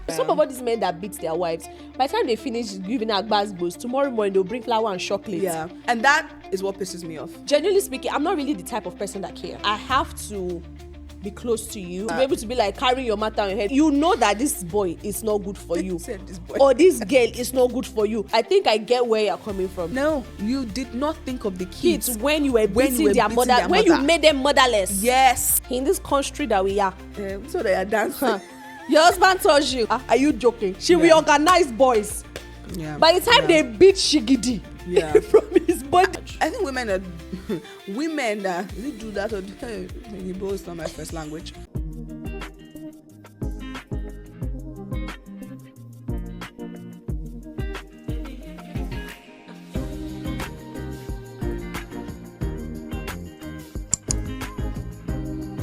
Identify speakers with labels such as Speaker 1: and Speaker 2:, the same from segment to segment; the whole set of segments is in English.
Speaker 1: Some of all these men that beat their wives, by the time they finish giving her gbas, tomorrow morning they'll bring flour and chocolate.
Speaker 2: Yeah, and that is what pisses me off.
Speaker 1: Genuinely speaking, I'm not really the type of person that care. I have to be close to you to be able to be like carrying your matter on your head. You know that this boy is not good for you,
Speaker 2: This boy.
Speaker 1: or this girl is not good for you. I think I get where you're coming from.
Speaker 2: No, you did not think of the kids
Speaker 1: Kids when you were beating their mother, when you made them motherless.
Speaker 2: Yes.
Speaker 1: In this country that we are,
Speaker 2: So they are dancing.
Speaker 1: your husband tells you, are you joking? She will organize boys.
Speaker 2: Yeah.
Speaker 1: By the time they beat Shigidi from his body.
Speaker 2: I think women do that, or Igbo is not my first language.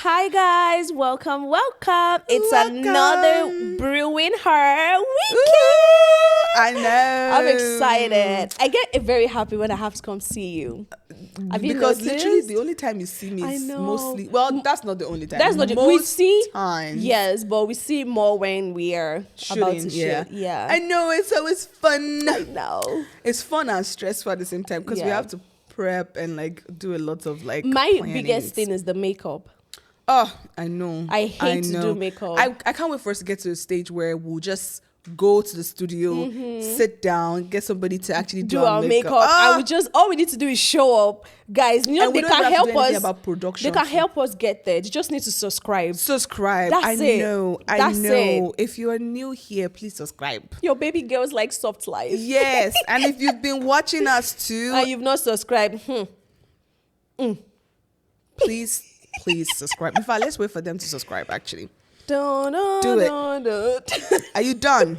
Speaker 1: Hi guys, welcome. It's another Brewing Her weekend.
Speaker 2: I know.
Speaker 1: I'm excited. I get very happy when I have to come see you. Have you
Speaker 2: because
Speaker 1: noticed?
Speaker 2: literally the only time you see me is mostly, well, that's not the only time.
Speaker 1: That's not
Speaker 2: most
Speaker 1: we see
Speaker 2: times.
Speaker 1: Yes, but we see more when we are about to
Speaker 2: Shooting,
Speaker 1: shoot. Yeah.
Speaker 2: I know, it's always fun.
Speaker 1: I know.
Speaker 2: It's fun and stressful at the same time because we
Speaker 1: Yeah.
Speaker 2: have to prep and like do a lot of like
Speaker 1: My
Speaker 2: plannings.
Speaker 1: biggest thing is the makeup.
Speaker 2: Oh, I know.
Speaker 1: I hate to do makeup.
Speaker 2: I can't wait for us to get to a stage where we'll just go to the studio, sit down, get somebody to actually do
Speaker 1: our makeup. And all we need to do is show up. Guys, you know,
Speaker 2: And
Speaker 1: they
Speaker 2: we don't
Speaker 1: can
Speaker 2: have to
Speaker 1: help
Speaker 2: do anything
Speaker 1: us.
Speaker 2: about production.
Speaker 1: They can help us get there. They just need to subscribe.
Speaker 2: Subscribe.
Speaker 1: That's
Speaker 2: I
Speaker 1: it.
Speaker 2: know.
Speaker 1: That's
Speaker 2: I know. If you are new here, please subscribe.
Speaker 1: Your baby girls like soft life.
Speaker 2: Yes. And if you've been watching us too,
Speaker 1: And you've not subscribed,
Speaker 2: please subscribe. In fact, let's wait for them to subscribe actually.
Speaker 1: Do
Speaker 2: it. Are you done?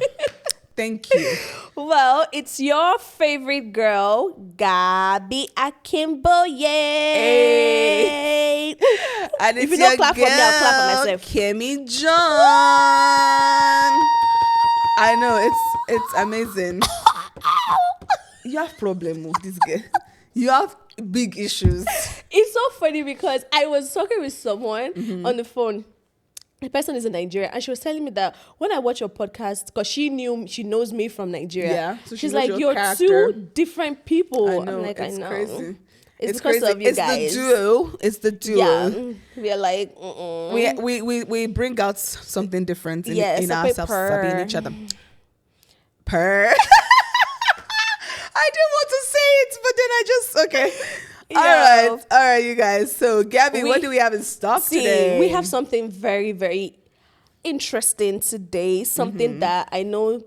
Speaker 2: Thank you.
Speaker 1: Well, it's your favorite girl, Gabi Akimbo. Yay!
Speaker 2: Hey. And
Speaker 1: If you don't clap for me, I'll clap for myself.
Speaker 2: Kemi John. I know, it's amazing. You have problem with this girl. You have big issues.
Speaker 1: It's so funny because I was talking with someone on the phone. The person is in Nigeria, and she was telling me that when I watch your podcast, because she knows me from Nigeria.
Speaker 2: Yeah, so
Speaker 1: she's
Speaker 2: she knows
Speaker 1: like,
Speaker 2: your
Speaker 1: you're
Speaker 2: character.
Speaker 1: two different people.
Speaker 2: I know,
Speaker 1: I'm like,
Speaker 2: it's
Speaker 1: I know.
Speaker 2: crazy.
Speaker 1: It's because
Speaker 2: crazy.
Speaker 1: of you
Speaker 2: it's
Speaker 1: guys.
Speaker 2: It's the duo.
Speaker 1: Yeah, we're like,
Speaker 2: We bring out something different in
Speaker 1: separate
Speaker 2: ourselves,
Speaker 1: purr.
Speaker 2: in each other. Purr. I didn't want to say it, but then I just okay.
Speaker 1: Yeah.
Speaker 2: All right, you guys. So, Gabby, what do we have in stock today?
Speaker 1: We have something very, very interesting today. Something that I know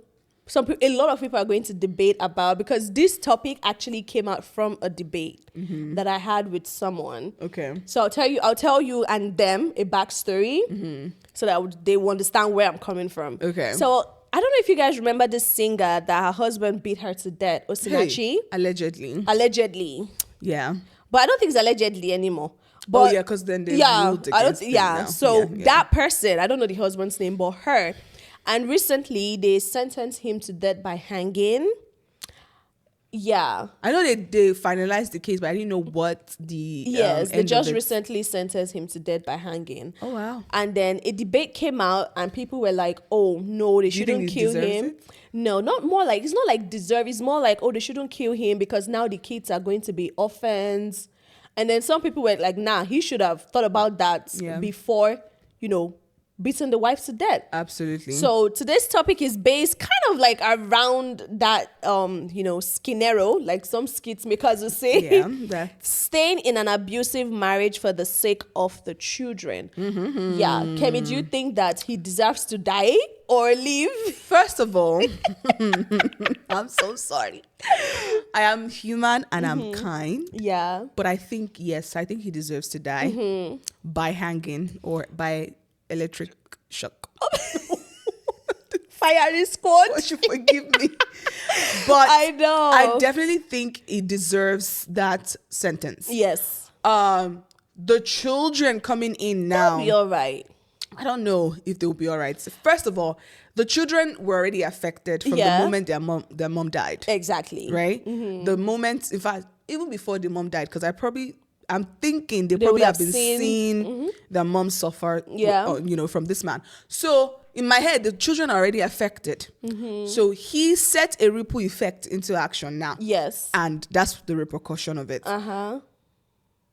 Speaker 1: a lot of people are going to debate about, because this topic actually came out from a debate that I had with someone.
Speaker 2: Okay.
Speaker 1: So I'll tell you and them a backstory so that they will understand where I'm coming from.
Speaker 2: Okay.
Speaker 1: So I don't know if you guys remember this singer that her husband beat her to death, Osinachi.
Speaker 2: Hey, allegedly. Yeah.
Speaker 1: But I don't think it's allegedly anymore. But
Speaker 2: because then they ruled against them now.
Speaker 1: So that person, I don't know the husband's name, but her. And recently they sentenced him to death by hanging. Yeah.
Speaker 2: I know they finalized the case, but I didn't know what the
Speaker 1: the judge recently sentenced him to death by hanging.
Speaker 2: Oh wow.
Speaker 1: And then a debate came out and people were like, oh no, they shouldn't kill him.
Speaker 2: It?
Speaker 1: No, it's not like deserve. It's more like, oh, they shouldn't kill him because now the kids are going to be orphans. And then some people were like, nah, he should have thought about that before, beating the wife to death.
Speaker 2: Absolutely.
Speaker 1: So today's topic is based kind of like around that, scenario, like some skits makers will say.
Speaker 2: Yeah.
Speaker 1: Staying in an abusive marriage for the sake of the children. Yeah. Kemi, do you think that he deserves to die or live?
Speaker 2: First of all, I'm so sorry. I am human and I'm kind.
Speaker 1: Yeah.
Speaker 2: But I think he deserves to die by hanging or by electric shock.
Speaker 1: Firing squad.
Speaker 2: God, you forgive me. But
Speaker 1: I know.
Speaker 2: I definitely think he deserves that sentence.
Speaker 1: Yes.
Speaker 2: The children coming in now.
Speaker 1: They'll be all right.
Speaker 2: I don't know if they'll be all right. First of all, the children were already affected from the moment their mom died.
Speaker 1: Exactly.
Speaker 2: Right? The moment, in fact, even before the mom died, because I I'm thinking they
Speaker 1: They
Speaker 2: probably
Speaker 1: would
Speaker 2: have
Speaker 1: have
Speaker 2: been
Speaker 1: seen-
Speaker 2: seeing their mom suffer,
Speaker 1: Yeah.
Speaker 2: from this man. So in my head, the children are already affected. So he set a ripple effect into action now.
Speaker 1: Yes.
Speaker 2: And that's the repercussion of it.
Speaker 1: Uh-huh.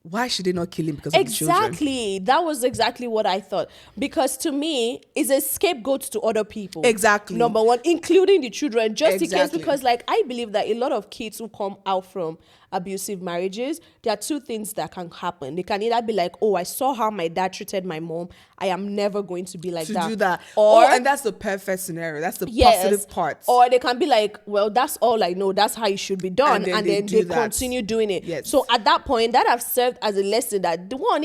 Speaker 2: Why should they not kill him because of the children?
Speaker 1: Exactly. That was exactly what I thought. Because to me, it's a scapegoat to other people.
Speaker 2: Exactly.
Speaker 1: Number one, including the children, just in case,
Speaker 2: Exactly.
Speaker 1: because like I believe that a lot of kids who come out from abusive marriages, there are two things that can happen. They can either be like, oh, I saw how my dad treated my mom. I am never going to be like
Speaker 2: To
Speaker 1: that.
Speaker 2: do that.
Speaker 1: Or,
Speaker 2: and that's the perfect scenario. That's the
Speaker 1: yes,
Speaker 2: positive part.
Speaker 1: Or they can be like, well, that's all I know. That's how it should be done. And then
Speaker 2: do
Speaker 1: they
Speaker 2: that.
Speaker 1: continue doing it.
Speaker 2: Yes.
Speaker 1: So at that point, that have served as a lesson that they will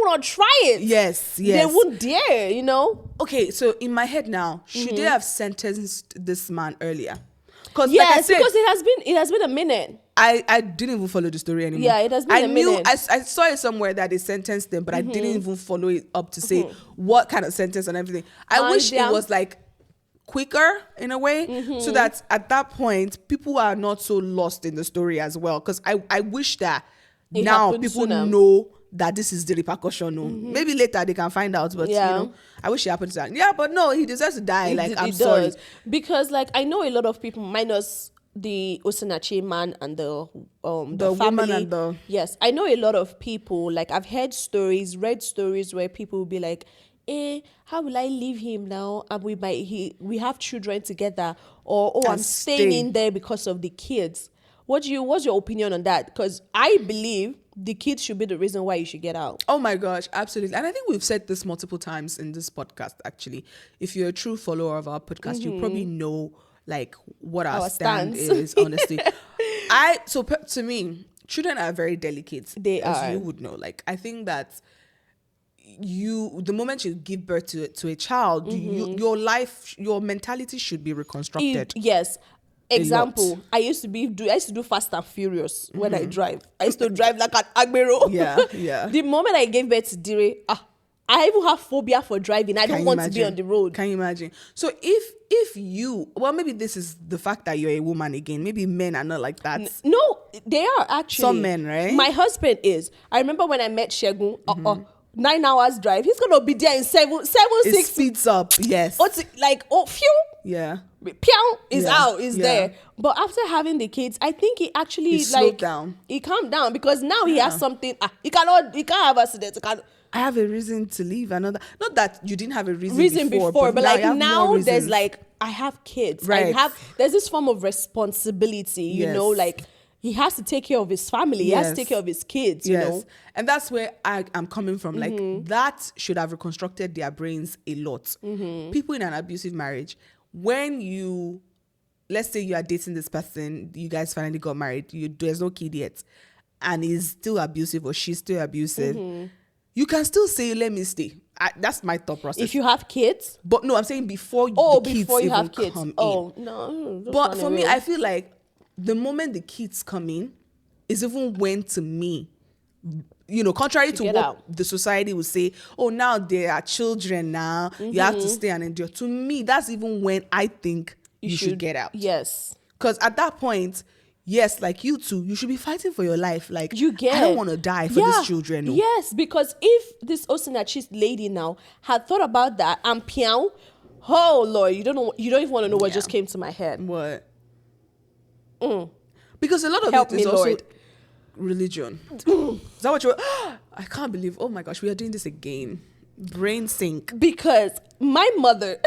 Speaker 1: not try it.
Speaker 2: Yes.
Speaker 1: They wouldn't dare,
Speaker 2: Okay, so in my head now, should they have sentenced this man earlier? Because
Speaker 1: Yes, because it has been a minute.
Speaker 2: I didn't even follow the story anymore.
Speaker 1: Yeah, it has been a minute.
Speaker 2: I saw it somewhere that they sentenced them, but I didn't even follow it up to say what kind of sentence and everything. I wish it was like quicker in a way, so that at that point people are not so lost in the story as well. Because I wish that
Speaker 1: It
Speaker 2: now
Speaker 1: happened
Speaker 2: people
Speaker 1: sooner.
Speaker 2: know that this is the repercussion. No, maybe later they can find out, but I wish it happened to that. Yeah, but no, he deserves to die. I'm sorry.
Speaker 1: Because like I know a lot of people minus the Osinachi man and the
Speaker 2: The
Speaker 1: family.
Speaker 2: woman and the-
Speaker 1: Yes, I know a lot of people, like I've read stories where people will be like, how will I leave him now? And we have children together, or I'm
Speaker 2: And
Speaker 1: staying
Speaker 2: stay.
Speaker 1: in there because of the kids. What's your opinion on that? Because I believe the kids should be the reason why you should get out.
Speaker 2: Oh my gosh, absolutely. And I think we've said this multiple times in this podcast, actually. If you're a true follower of our podcast, you probably know like what our stand
Speaker 1: stance.
Speaker 2: is, honestly. To me, children are very delicate.
Speaker 1: They
Speaker 2: as
Speaker 1: are.
Speaker 2: you would know. Like, I think that the moment you give birth to a child, your life, your mentality should be reconstructed.
Speaker 1: Yes. Example, I used to do Fast and Furious when I drive. I used to drive like an Agbero.
Speaker 2: Yeah.
Speaker 1: The moment I gave birth to Dire, I even have phobia for driving. I don't want to be on the road.
Speaker 2: Can you imagine? So if you, well, maybe this is the fact that you're a woman again. Maybe men are not like that.
Speaker 1: No, they are actually.
Speaker 2: Some men, right?
Speaker 1: My husband is. I remember when I met Shegun, 9 hours drive. He's gonna be there in 7,
Speaker 2: It
Speaker 1: 6.
Speaker 2: speeds up, yes.
Speaker 1: Phew.
Speaker 2: Yeah.
Speaker 1: Piao is
Speaker 2: Yeah,
Speaker 1: out, is
Speaker 2: yeah.
Speaker 1: there. But after having the kids, I think he actually
Speaker 2: He slowed down.
Speaker 1: He calmed down because now he has something. He can't have accidents.
Speaker 2: I have a reason to leave another. Not that you didn't have a reason before,
Speaker 1: but like
Speaker 2: you have more
Speaker 1: now there's
Speaker 2: reasons.
Speaker 1: like I have kids.
Speaker 2: Right.
Speaker 1: There's this form of responsibility,
Speaker 2: Yes.
Speaker 1: like he has to take care of his family. He has to take care of his kids, you know.
Speaker 2: And that's where I am coming from. Like that should have reconstructed their brains a lot. People in an abusive marriage, when you, let's say you are dating this person, you guys finally got married, there's no kid yet, and he's still abusive or she's still abusive, you can still say, let me stay. That's my thought process.
Speaker 1: If you have kids,
Speaker 2: But no, I'm saying before the kids
Speaker 1: before you
Speaker 2: even
Speaker 1: have kids.
Speaker 2: come in.
Speaker 1: Oh no. just
Speaker 2: But
Speaker 1: run
Speaker 2: for me,
Speaker 1: away.
Speaker 2: I feel like the moment the kids come in is even when, to me, contrary to
Speaker 1: get
Speaker 2: what
Speaker 1: out.
Speaker 2: the society would say, oh, now they are children now, you have to stay and endure. To me, that's even when I think you should get out.
Speaker 1: Yes.
Speaker 2: Because at that point, yes, like you two, you should be fighting for your life. Like,
Speaker 1: You get.
Speaker 2: I don't want to die for these children. No.
Speaker 1: Yes, because if this Osinachi lady now had thought about that and piao, oh Lord, you don't even want to know what just came to my head.
Speaker 2: What? Because a lot of
Speaker 1: Help
Speaker 2: it is
Speaker 1: me,
Speaker 2: also
Speaker 1: Lord.
Speaker 2: religion. Is that what you're? I can't believe. Oh my gosh, we are doing this again. Brain sink.
Speaker 1: Because my mother,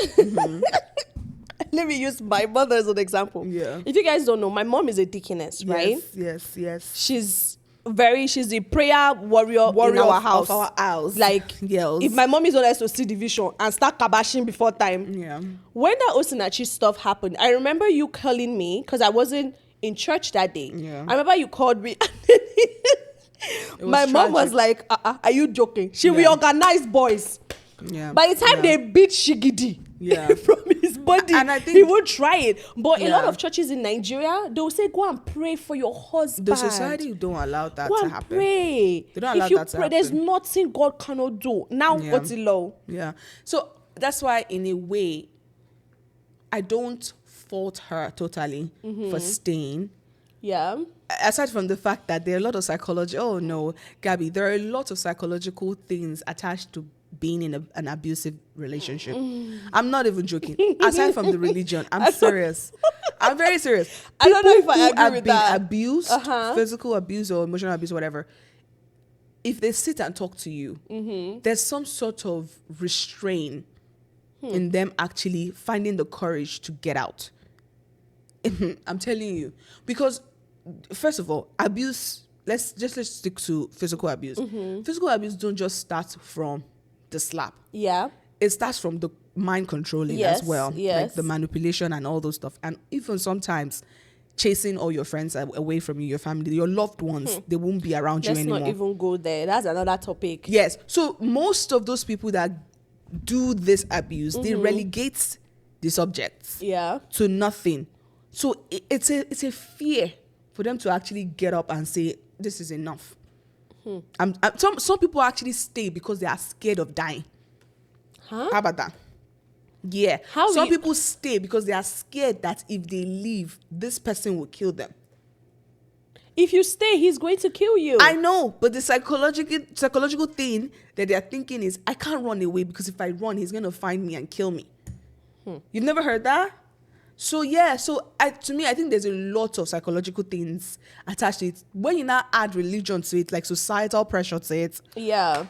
Speaker 1: let me use my mother as an example.
Speaker 2: Yeah.
Speaker 1: If you guys don't know, my mom is a deaconess, right?
Speaker 2: Yes.
Speaker 1: She's the prayer warrior in our house.
Speaker 2: Of our house.
Speaker 1: Like,
Speaker 2: Yes.
Speaker 1: if my mom is on SOC division and start kabashing before time.
Speaker 2: Yeah.
Speaker 1: When that Osinachi stuff happened, I remember you calling me because I wasn't in church that day.
Speaker 2: Yeah.
Speaker 1: I remember you called me. My mom was
Speaker 2: tragic.
Speaker 1: like, are you joking? She will organize boys.
Speaker 2: Yeah.
Speaker 1: By the time they beat Shigidi from his body,
Speaker 2: And I think
Speaker 1: he would try it. But a lot
Speaker 2: Yeah.
Speaker 1: of churches in Nigeria, they'll say, go and pray for your husband.
Speaker 2: The society don't allow that
Speaker 1: Go
Speaker 2: to
Speaker 1: and
Speaker 2: happen.
Speaker 1: pray.
Speaker 2: They don't allow
Speaker 1: if you
Speaker 2: that to
Speaker 1: pray, there's
Speaker 2: happen.
Speaker 1: nothing God cannot do. Now,
Speaker 2: Yeah.
Speaker 1: what's the law?
Speaker 2: Yeah. So that's why, in a way, I don't fault her totally for staying.
Speaker 1: Yeah.
Speaker 2: Aside from the fact that there are a lot of psychology. Oh no, Gabby, there are a lot of psychological things attached to being in an abusive relationship. I'm not even joking. Aside from the religion, I'm serious. I'm very serious.
Speaker 1: I don't know if I
Speaker 2: Who
Speaker 1: agree
Speaker 2: have
Speaker 1: with
Speaker 2: been
Speaker 1: that.
Speaker 2: abused, physical abuse or emotional abuse, whatever. If they sit and talk to you, there's some sort of restraint in them actually finding the courage to get out. I'm telling you, because first of all, abuse. Let's stick to physical abuse. Physical abuse don't just start from the slap.
Speaker 1: Yeah.
Speaker 2: It starts from the mind controlling
Speaker 1: Yes,
Speaker 2: as well,
Speaker 1: yes.
Speaker 2: like the manipulation and all those stuff, and even sometimes chasing all your friends away from you, your family, your loved ones. They won't be around
Speaker 1: Let's
Speaker 2: you anymore.
Speaker 1: not even go there. That's another topic.
Speaker 2: Yes. So most of those people that do this abuse, they relegate the subjects
Speaker 1: Yeah.
Speaker 2: to nothing. So it's a fear for them to actually get up and say, this is enough. Some people actually stay because they are scared of dying.
Speaker 1: Huh?
Speaker 2: How about that? Yeah.
Speaker 1: How
Speaker 2: Some
Speaker 1: you-
Speaker 2: people stay because they are scared that if they leave, this person will kill them.
Speaker 1: If you stay, he's going to kill you.
Speaker 2: I know, but the psychological thing that they are thinking is, I can't run away because if I run, he's going to find me and kill me. You've never heard that? So yeah, to me, I think there's a lot of psychological things attached to it. When you now add religion to it, like societal pressure to it.
Speaker 1: Yeah.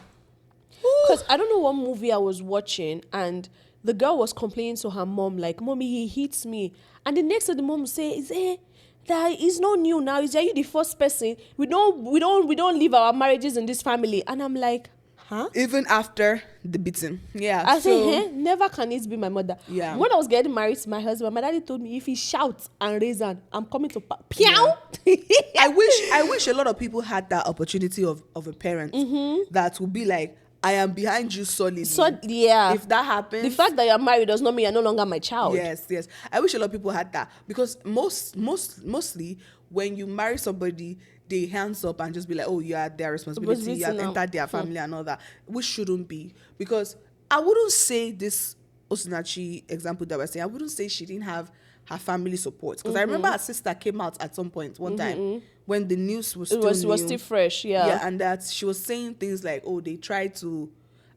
Speaker 1: Because I don't know what movie I was watching, and the girl was complaining to her mom, like, Mommy, he hits me. And the next thing the mom say is, that is not new now. Is that you the first person? We don't leave our marriages in this family. And I'm like, huh?
Speaker 2: Even after the beating. Yeah.
Speaker 1: I say, never can it be my mother.
Speaker 2: Yeah.
Speaker 1: When I was getting married to my husband, my daddy told me, if he shouts and raise hand, I'm coming to Piao.
Speaker 2: I wish a lot of people had that opportunity of a parent that would be like, I am behind you solidly.
Speaker 1: So yeah.
Speaker 2: If that happens,
Speaker 1: The fact that you're married does not mean you're no longer my child.
Speaker 2: yes. I wish a lot of people had that, because mostly when you marry somebody, they hands up and just be like, oh, you are their responsibility. You have entered their family and all that, which shouldn't be. Because I wouldn't say this Osinachi example that we're saying, I wouldn't say she didn't have her family support, because I remember her sister came out at some point one time when the news was still
Speaker 1: It was still fresh,
Speaker 2: yeah, and that she was saying things like, oh, they tried to,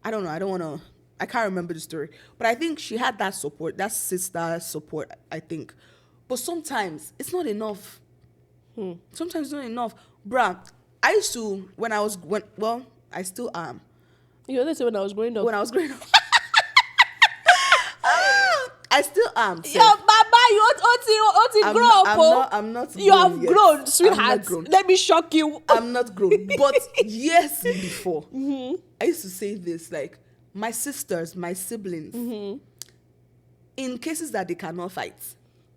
Speaker 2: I don't know, I can't remember the story, but I think she had that support, that sister support, I think. But sometimes it's not enough. Sometimes it's not enough. Bruh, I used to, I still am.
Speaker 1: You know, that's when I was growing up.
Speaker 2: When I was growing up. I still am.
Speaker 1: Yo, Baba, you ought grow up.
Speaker 2: I'm not
Speaker 1: You
Speaker 2: grown
Speaker 1: have
Speaker 2: yet.
Speaker 1: grown, sweetheart.
Speaker 2: grown.
Speaker 1: Let me shock you.
Speaker 2: I'm not grown. But years before, I used to say this, like, my sisters, my siblings, in cases that they cannot fight,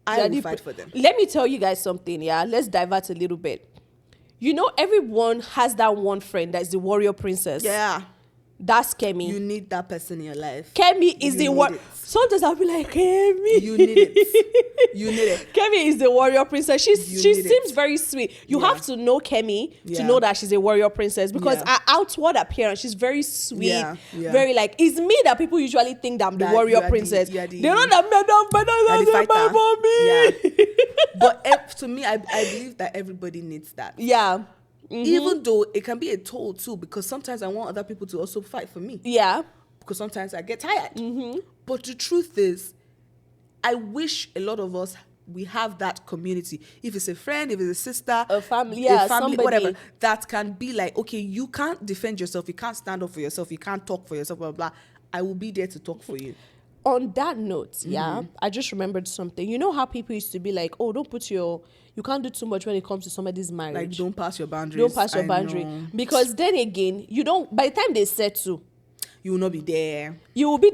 Speaker 2: I will fight for them.
Speaker 1: Let me tell you guys something, yeah? Let's divert a little bit. You know, everyone has that one friend that's the warrior princess.
Speaker 2: Yeah.
Speaker 1: That's Kemi.
Speaker 2: You need that person in your life.
Speaker 1: Kemi is
Speaker 2: You
Speaker 1: the
Speaker 2: need
Speaker 1: warrior.
Speaker 2: it.
Speaker 1: Sometimes I'll be like, Kemi.
Speaker 2: You need it. You need it.
Speaker 1: Kemi is the warrior princess. She
Speaker 2: need
Speaker 1: seems
Speaker 2: it.
Speaker 1: very sweet. You
Speaker 2: Yeah.
Speaker 1: have to know Kemi to
Speaker 2: Yeah.
Speaker 1: know that she's a warrior princess, because
Speaker 2: Yeah.
Speaker 1: her outward appearance, she's very sweet.
Speaker 2: Yeah.
Speaker 1: Very like, it's me that people usually think that I'm the
Speaker 2: That
Speaker 1: warrior
Speaker 2: you are
Speaker 1: princess.
Speaker 2: you are the-
Speaker 1: They know that
Speaker 2: You're the
Speaker 1: my
Speaker 2: fighter.
Speaker 1: mommy.
Speaker 2: Yeah. But to me, I believe that everybody needs that.
Speaker 1: Yeah.
Speaker 2: Even though it can be a toll too, because sometimes I want other people to also fight for me.
Speaker 1: Yeah.
Speaker 2: Because sometimes I get tired. But the truth is, I wish a lot of us, we have that community. If it's a friend, if it's a sister,
Speaker 1: A family, yeah, somebody.
Speaker 2: whatever, that can be like, okay, you can't defend yourself, you can't stand up for yourself, you can't talk for yourself, blah, blah, blah. I will be there to talk for you.
Speaker 1: On that note, yeah, I just remembered something. You know how people used to be like, oh, you can't do too much when it comes to somebody's marriage.
Speaker 2: Like, don't pass your boundaries.
Speaker 1: Don't pass your
Speaker 2: I
Speaker 1: boundary.
Speaker 2: know.
Speaker 1: Because then again, by the time they settle,
Speaker 2: You will not be there.
Speaker 1: you will be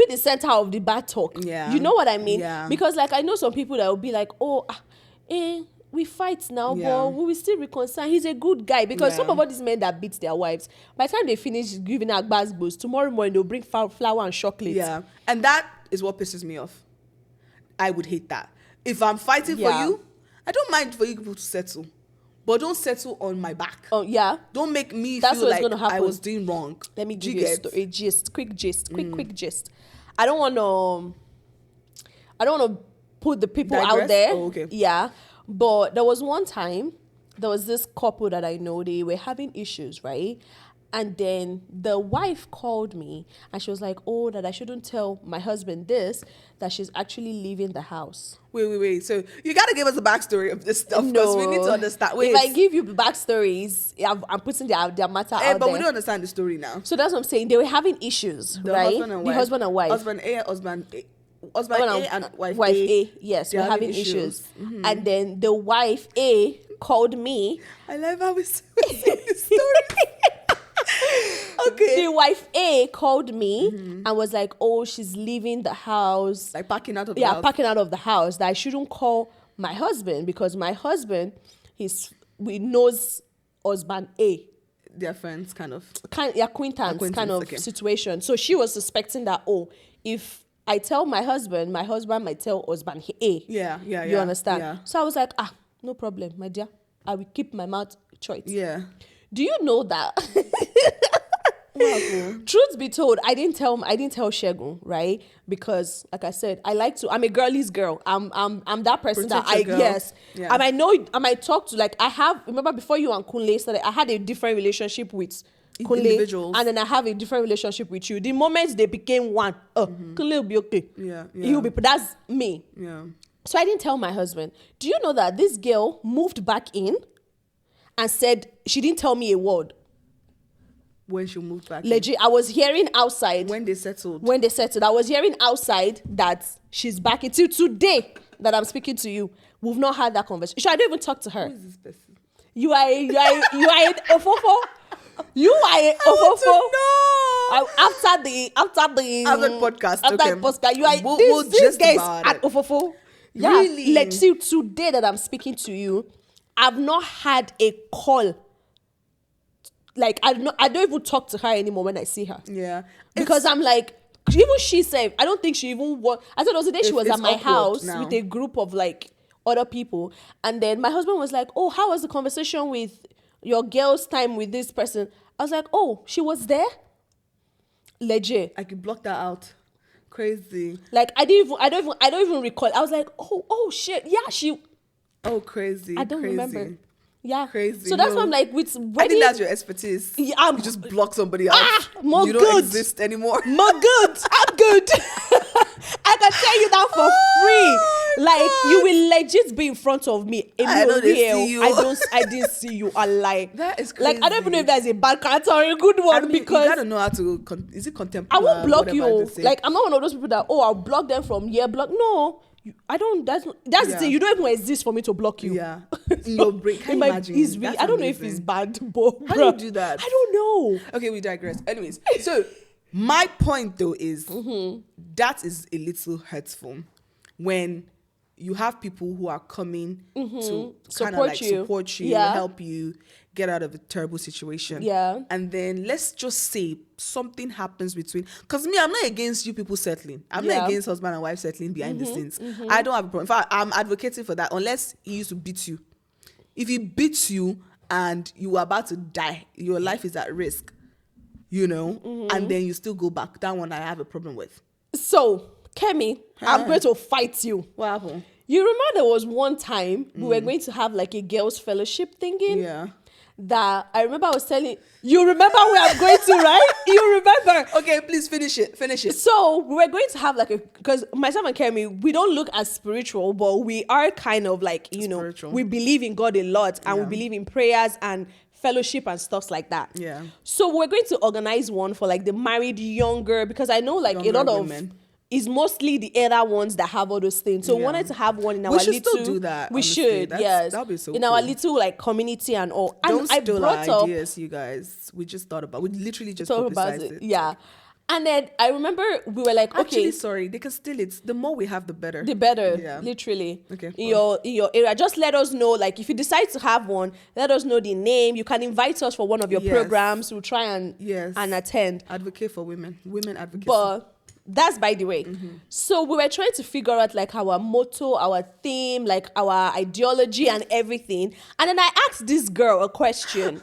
Speaker 1: the center of the battle.
Speaker 2: Yeah.
Speaker 1: You know what I mean?
Speaker 2: Yeah.
Speaker 1: Because like I know some people that will be like, oh, we fight now,
Speaker 2: Yeah.
Speaker 1: but we will still reconcile. He's a good guy. Because
Speaker 2: Yeah.
Speaker 1: some of all these men that beat their wives, by the time they finish giving out gbas, tomorrow morning they'll bring flour and chocolate.
Speaker 2: Yeah. And that is what pisses me off. I would hate that. If I'm fighting for
Speaker 1: Yeah.
Speaker 2: you, I don't mind for you people to settle. But don't settle on my back.
Speaker 1: Oh yeah.
Speaker 2: Don't make me
Speaker 1: That's
Speaker 2: feel
Speaker 1: what's
Speaker 2: like
Speaker 1: gonna happen.
Speaker 2: I was doing wrong.
Speaker 1: Let me
Speaker 2: Do
Speaker 1: give you a gist, quick gist. I don't want to put the people out
Speaker 2: Digress?
Speaker 1: there.
Speaker 2: Oh, okay.
Speaker 1: Yeah. But there was one time, there was this couple that I know, they were having issues, right? And then the wife called me and she was like, oh, that I shouldn't tell my husband this, that she's actually leaving the house.
Speaker 2: Wait. So you got to give us the backstory of this stuff because we need to understand. Wait.
Speaker 1: If I give you backstories, I'm putting their matter out
Speaker 2: but
Speaker 1: there.
Speaker 2: we don't understand the story now.
Speaker 1: So that's what I'm saying. They were having issues, right? The husband and wife.
Speaker 2: Husband A, husband A and wife
Speaker 1: A. Yes, we're having issues. Mm-hmm. And then the wife A called me.
Speaker 2: I love how we say this story. Okay.
Speaker 1: The wife A called me and was like, oh, she's leaving the house.
Speaker 2: Like packing out of the house.
Speaker 1: Yeah, packing out of the house. That I shouldn't call my husband because my husband, we knows husband A.
Speaker 2: They're friends, kind of.
Speaker 1: Acquaintance kind of situation. So she was suspecting that, oh, if I tell my husband might tell husband A.
Speaker 2: Yeah.
Speaker 1: You understand?
Speaker 2: Yeah.
Speaker 1: So I was like, no problem, my dear. I will keep my mouth shut.
Speaker 2: Yeah.
Speaker 1: Do you know that? Truth be told, I didn't tell Shegun, right? Because, like I said, I'm a girly's girl. I'm that person
Speaker 2: Protect
Speaker 1: that
Speaker 2: your girl.
Speaker 1: yes.
Speaker 2: Yeah.
Speaker 1: And I know I might talk to, like, remember before you and Kunle started, I had a different relationship with Kunle,
Speaker 2: individuals,
Speaker 1: and then I have a different relationship with you. The moment they became one, Kunle will be okay.
Speaker 2: Yeah.
Speaker 1: He'll be, that's me.
Speaker 2: Yeah.
Speaker 1: So I didn't tell my husband. Do you know that this girl moved back in and said she didn't tell me a word?
Speaker 2: When she moved back.
Speaker 1: Legit, I was hearing outside.
Speaker 2: When they settled.
Speaker 1: I was hearing outside that she's back. Until today that I'm speaking to you, we've not had that conversation. I don't even talk to her.
Speaker 2: Who is this person?
Speaker 1: You are a ofofo. You are a ofofo. After the
Speaker 2: podcast.
Speaker 1: After the podcast, you are this guy is at ofofo. Yeah.
Speaker 2: Really?
Speaker 1: Like, see, today that I'm speaking to you, I've not had a call. Like, I don't even talk to her anymore when I see her.
Speaker 2: Yeah.
Speaker 1: Because I'm like, even she said, I don't think she even I said there was a day she was at my house with a group of like other people. And then my husband was like, oh, how was the conversation with your girl's time with this person? I was like, oh, she was there? Legit.
Speaker 2: I could block that out. Crazy.
Speaker 1: Like, I don't even recall. I was like, oh shit. Yeah, she.
Speaker 2: Oh, crazy.
Speaker 1: I don't remember. Yeah.
Speaker 2: Crazy.
Speaker 1: So that's why I'm like,
Speaker 2: I think that's your expertise.
Speaker 1: Yeah,
Speaker 2: you just block somebody out.
Speaker 1: More
Speaker 2: you
Speaker 1: good.
Speaker 2: don't exist anymore.
Speaker 1: More good. I'm good. I can tell you that for free. Like, God. You will legit be in front of me.
Speaker 2: I know they see you.
Speaker 1: I didn't see you. I lie.
Speaker 2: That is crazy.
Speaker 1: Like, I don't even know if that's a bad character or a good one, because
Speaker 2: you gotta know how to. Is it contemporary?
Speaker 1: I won't block you. Like, I'm not one of those people that I'll block them from here. No. I don't. That's the thing. You don't even exist for me to block you.
Speaker 2: Yeah, in your brain. Can you imagine?
Speaker 1: Really, I don't know if it's bad, but
Speaker 2: how do you do that?
Speaker 1: I don't know.
Speaker 2: Okay, we digress. Anyways, so my point though is that is a little hurtful when you have people who are coming to kind of like support you, help you get out of a terrible situation.
Speaker 1: Yeah.
Speaker 2: And then let's just say something happens between, because me, I'm not against you people settling. I'm not against husband and wife settling behind the scenes. I don't have a problem. In fact, I'm advocating for that unless he used to beat you. If he beats you and you are about to die, your life is at risk, and then you still go back. That one I have a problem with. So,
Speaker 1: Kemi, I'm going to fight you.
Speaker 2: What happened?
Speaker 1: You remember there was one time we were going to have like a girls' fellowship thingy?
Speaker 2: Yeah.
Speaker 1: That I remember I was telling you, remember where I'm going to, right? You remember?
Speaker 2: Okay, please finish it.
Speaker 1: So we were going to have like because myself and Kemi, we don't look as spiritual, but we are kind of like, spiritual. We believe in God a lot, and we believe in prayers and fellowship and stuff like that.
Speaker 2: Yeah.
Speaker 1: So we're going to organize one for like the married younger, because I know like a lot of women. It's mostly the elder ones that have all those things. So we wanted to have one in our little. We should still
Speaker 2: do that.
Speaker 1: We should, yes.
Speaker 2: That'll be so
Speaker 1: in our little like community and all.
Speaker 2: Don't steal our ideas, you guys. We just thought about. We literally just publicized it.
Speaker 1: Yeah. And then I remember we were like, okay.
Speaker 2: Actually, sorry, they can steal it. The more we have, the better.
Speaker 1: The better, yeah. Literally.
Speaker 2: Okay.
Speaker 1: In your area, just let us know. Like, if you decide to have one, let us know the name. You can invite us for one of your programs. We'll try and attend.
Speaker 2: Advocate for women. Women advocate.
Speaker 1: But that's by the way. So we were trying to figure out like our motto, our theme, like our ideology and everything. And then I asked this girl a question.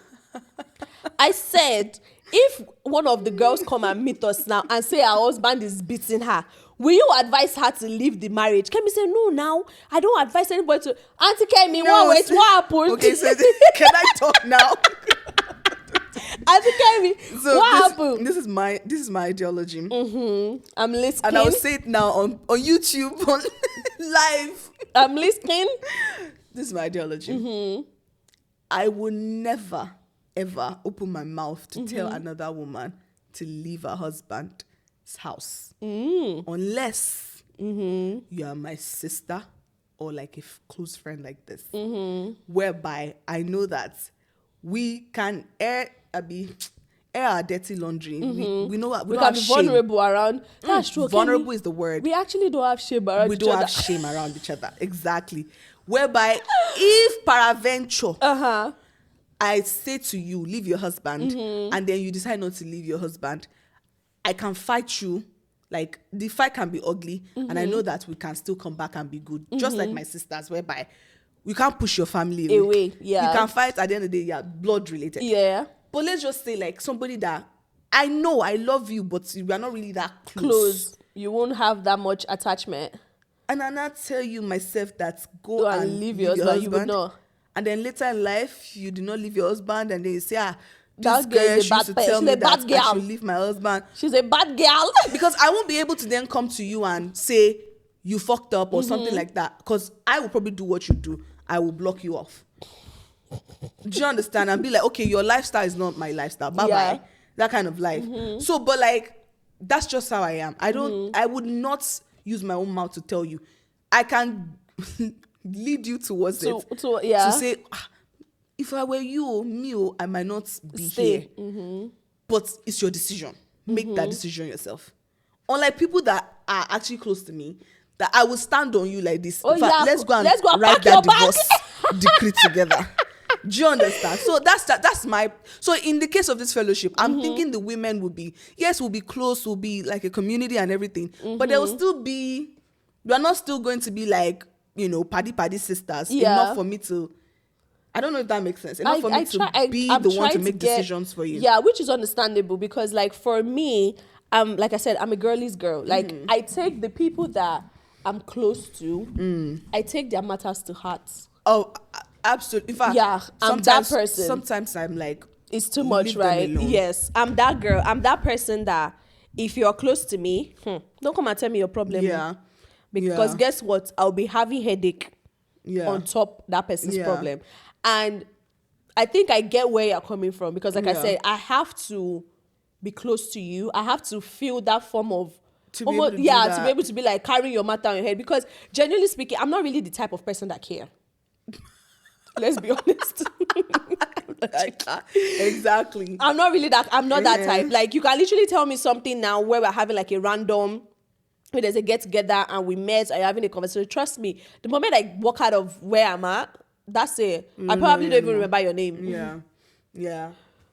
Speaker 1: I said, if one of the girls come and meet us now and say our husband is beating her, will you advise her to leave the marriage? Kemi say, no, now I don't advise anybody to. Auntie Kemi, what happened?
Speaker 2: Okay, so can I talk now?
Speaker 1: Auntie Kemi,
Speaker 2: So
Speaker 1: what happened?
Speaker 2: this is my ideology.
Speaker 1: I'm listening.
Speaker 2: And I'll say it now on YouTube, on live.
Speaker 1: I'm listening.
Speaker 2: This is my ideology. I will never, ever open my mouth to tell another woman to leave her husband's house. Unless you are my sister or like a close friend like this. Whereby I know that we can air our dirty laundry. We know what we don't
Speaker 1: can
Speaker 2: have
Speaker 1: be
Speaker 2: shame.
Speaker 1: Vulnerable around. That's true.
Speaker 2: Vulnerable is the word.
Speaker 1: We actually don't have shame around
Speaker 2: We
Speaker 1: each
Speaker 2: don't
Speaker 1: other.
Speaker 2: have shame around each other. Exactly. Whereby if peradventure I say to you, leave your husband, and then you decide not to leave your husband, I can fight you. Like, the fight can be ugly, and I know that we can still come back and be good. Just like my sisters, whereby we can't push your family
Speaker 1: away. Yeah.
Speaker 2: You can fight at the end of the day, yeah, blood related.
Speaker 1: Yeah.
Speaker 2: But let's just say, like, somebody that I know I love you, but we are not really that close.
Speaker 1: You won't have that much attachment.
Speaker 2: And I not tell you myself that go and
Speaker 1: leave your husband. You would not.
Speaker 2: And then later in life, you do not leave your husband, and then you say, this
Speaker 1: That girl
Speaker 2: girl
Speaker 1: is a
Speaker 2: she
Speaker 1: bad
Speaker 2: used to
Speaker 1: person.
Speaker 2: tell
Speaker 1: She's
Speaker 2: me
Speaker 1: a bad
Speaker 2: that
Speaker 1: girl.
Speaker 2: I should leave my husband.
Speaker 1: She's a bad girl.
Speaker 2: Because I won't be able to then come to you and say, you fucked up or something like that. Because I will probably do what you do. I will block you off. Do you understand? And be like, okay, your lifestyle is not my lifestyle. Bye-bye.
Speaker 1: Yeah.
Speaker 2: That kind of life. So, but like, that's just how I am. I would not use my own mouth to tell you. I can lead you towards it. To say, if I were you, I might not be here. But it's your decision. Make that decision yourself. Unlike people that are actually close to me, that I will stand on you like this. In fact, let's go and write that divorce decree together. Do you understand? So that's my. So in the case of this fellowship, I'm thinking the women will be close, will be like a community and everything, but there will still be. We are not still going to be like, paddy sisters. Enough for me to. I don't know if that makes sense. Enough for me to be the one to make decisions for you.
Speaker 1: Yeah, which is understandable because, like, for me, like I said, I'm a girly's girl. Like, I take the people that I'm close to, I take their matters to heart.
Speaker 2: Oh, absolutely. In fact,
Speaker 1: I'm that person.
Speaker 2: Sometimes I'm like,
Speaker 1: it's too much, right? Yes, I'm that girl. I'm that person that if you're close to me, don't come and tell me your problem.
Speaker 2: Yeah.
Speaker 1: Because guess what? I'll be having headache on top that person's problem. And I think I get where you're coming from because, like I said, I have to be close to you. I have to feel that form of to be able to be like carrying your matter on your head. Because genuinely speaking, I'm not really the type of person that care. Let's be honest.
Speaker 2: Exactly.
Speaker 1: I'm not really that. I'm not that type. Like, you can literally tell me something now where we're having like a random. When there's a get together and we met, and you're having a conversation. Trust me, the moment I walk out of where I'm at, that's it. I probably don't even remember your name.
Speaker 2: Yeah.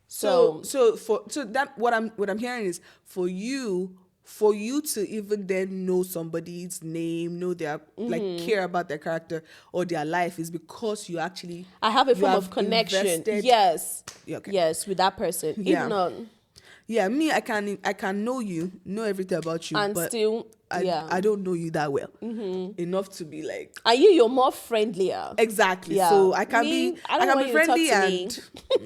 Speaker 2: So that what I'm hearing is for you to even then know somebody's name, know their like care about their character or their life is because you actually
Speaker 1: I have a form of connection. Yes.
Speaker 2: Okay.
Speaker 1: Yes, with that person.
Speaker 2: Yeah.
Speaker 1: If not.
Speaker 2: Yeah, me, I can know you, know everything about you,
Speaker 1: and
Speaker 2: but
Speaker 1: still
Speaker 2: I don't know you that well enough to be like.
Speaker 1: Are you're more friendlier?
Speaker 2: Exactly.
Speaker 1: Yeah.
Speaker 2: So I can be friendly
Speaker 1: and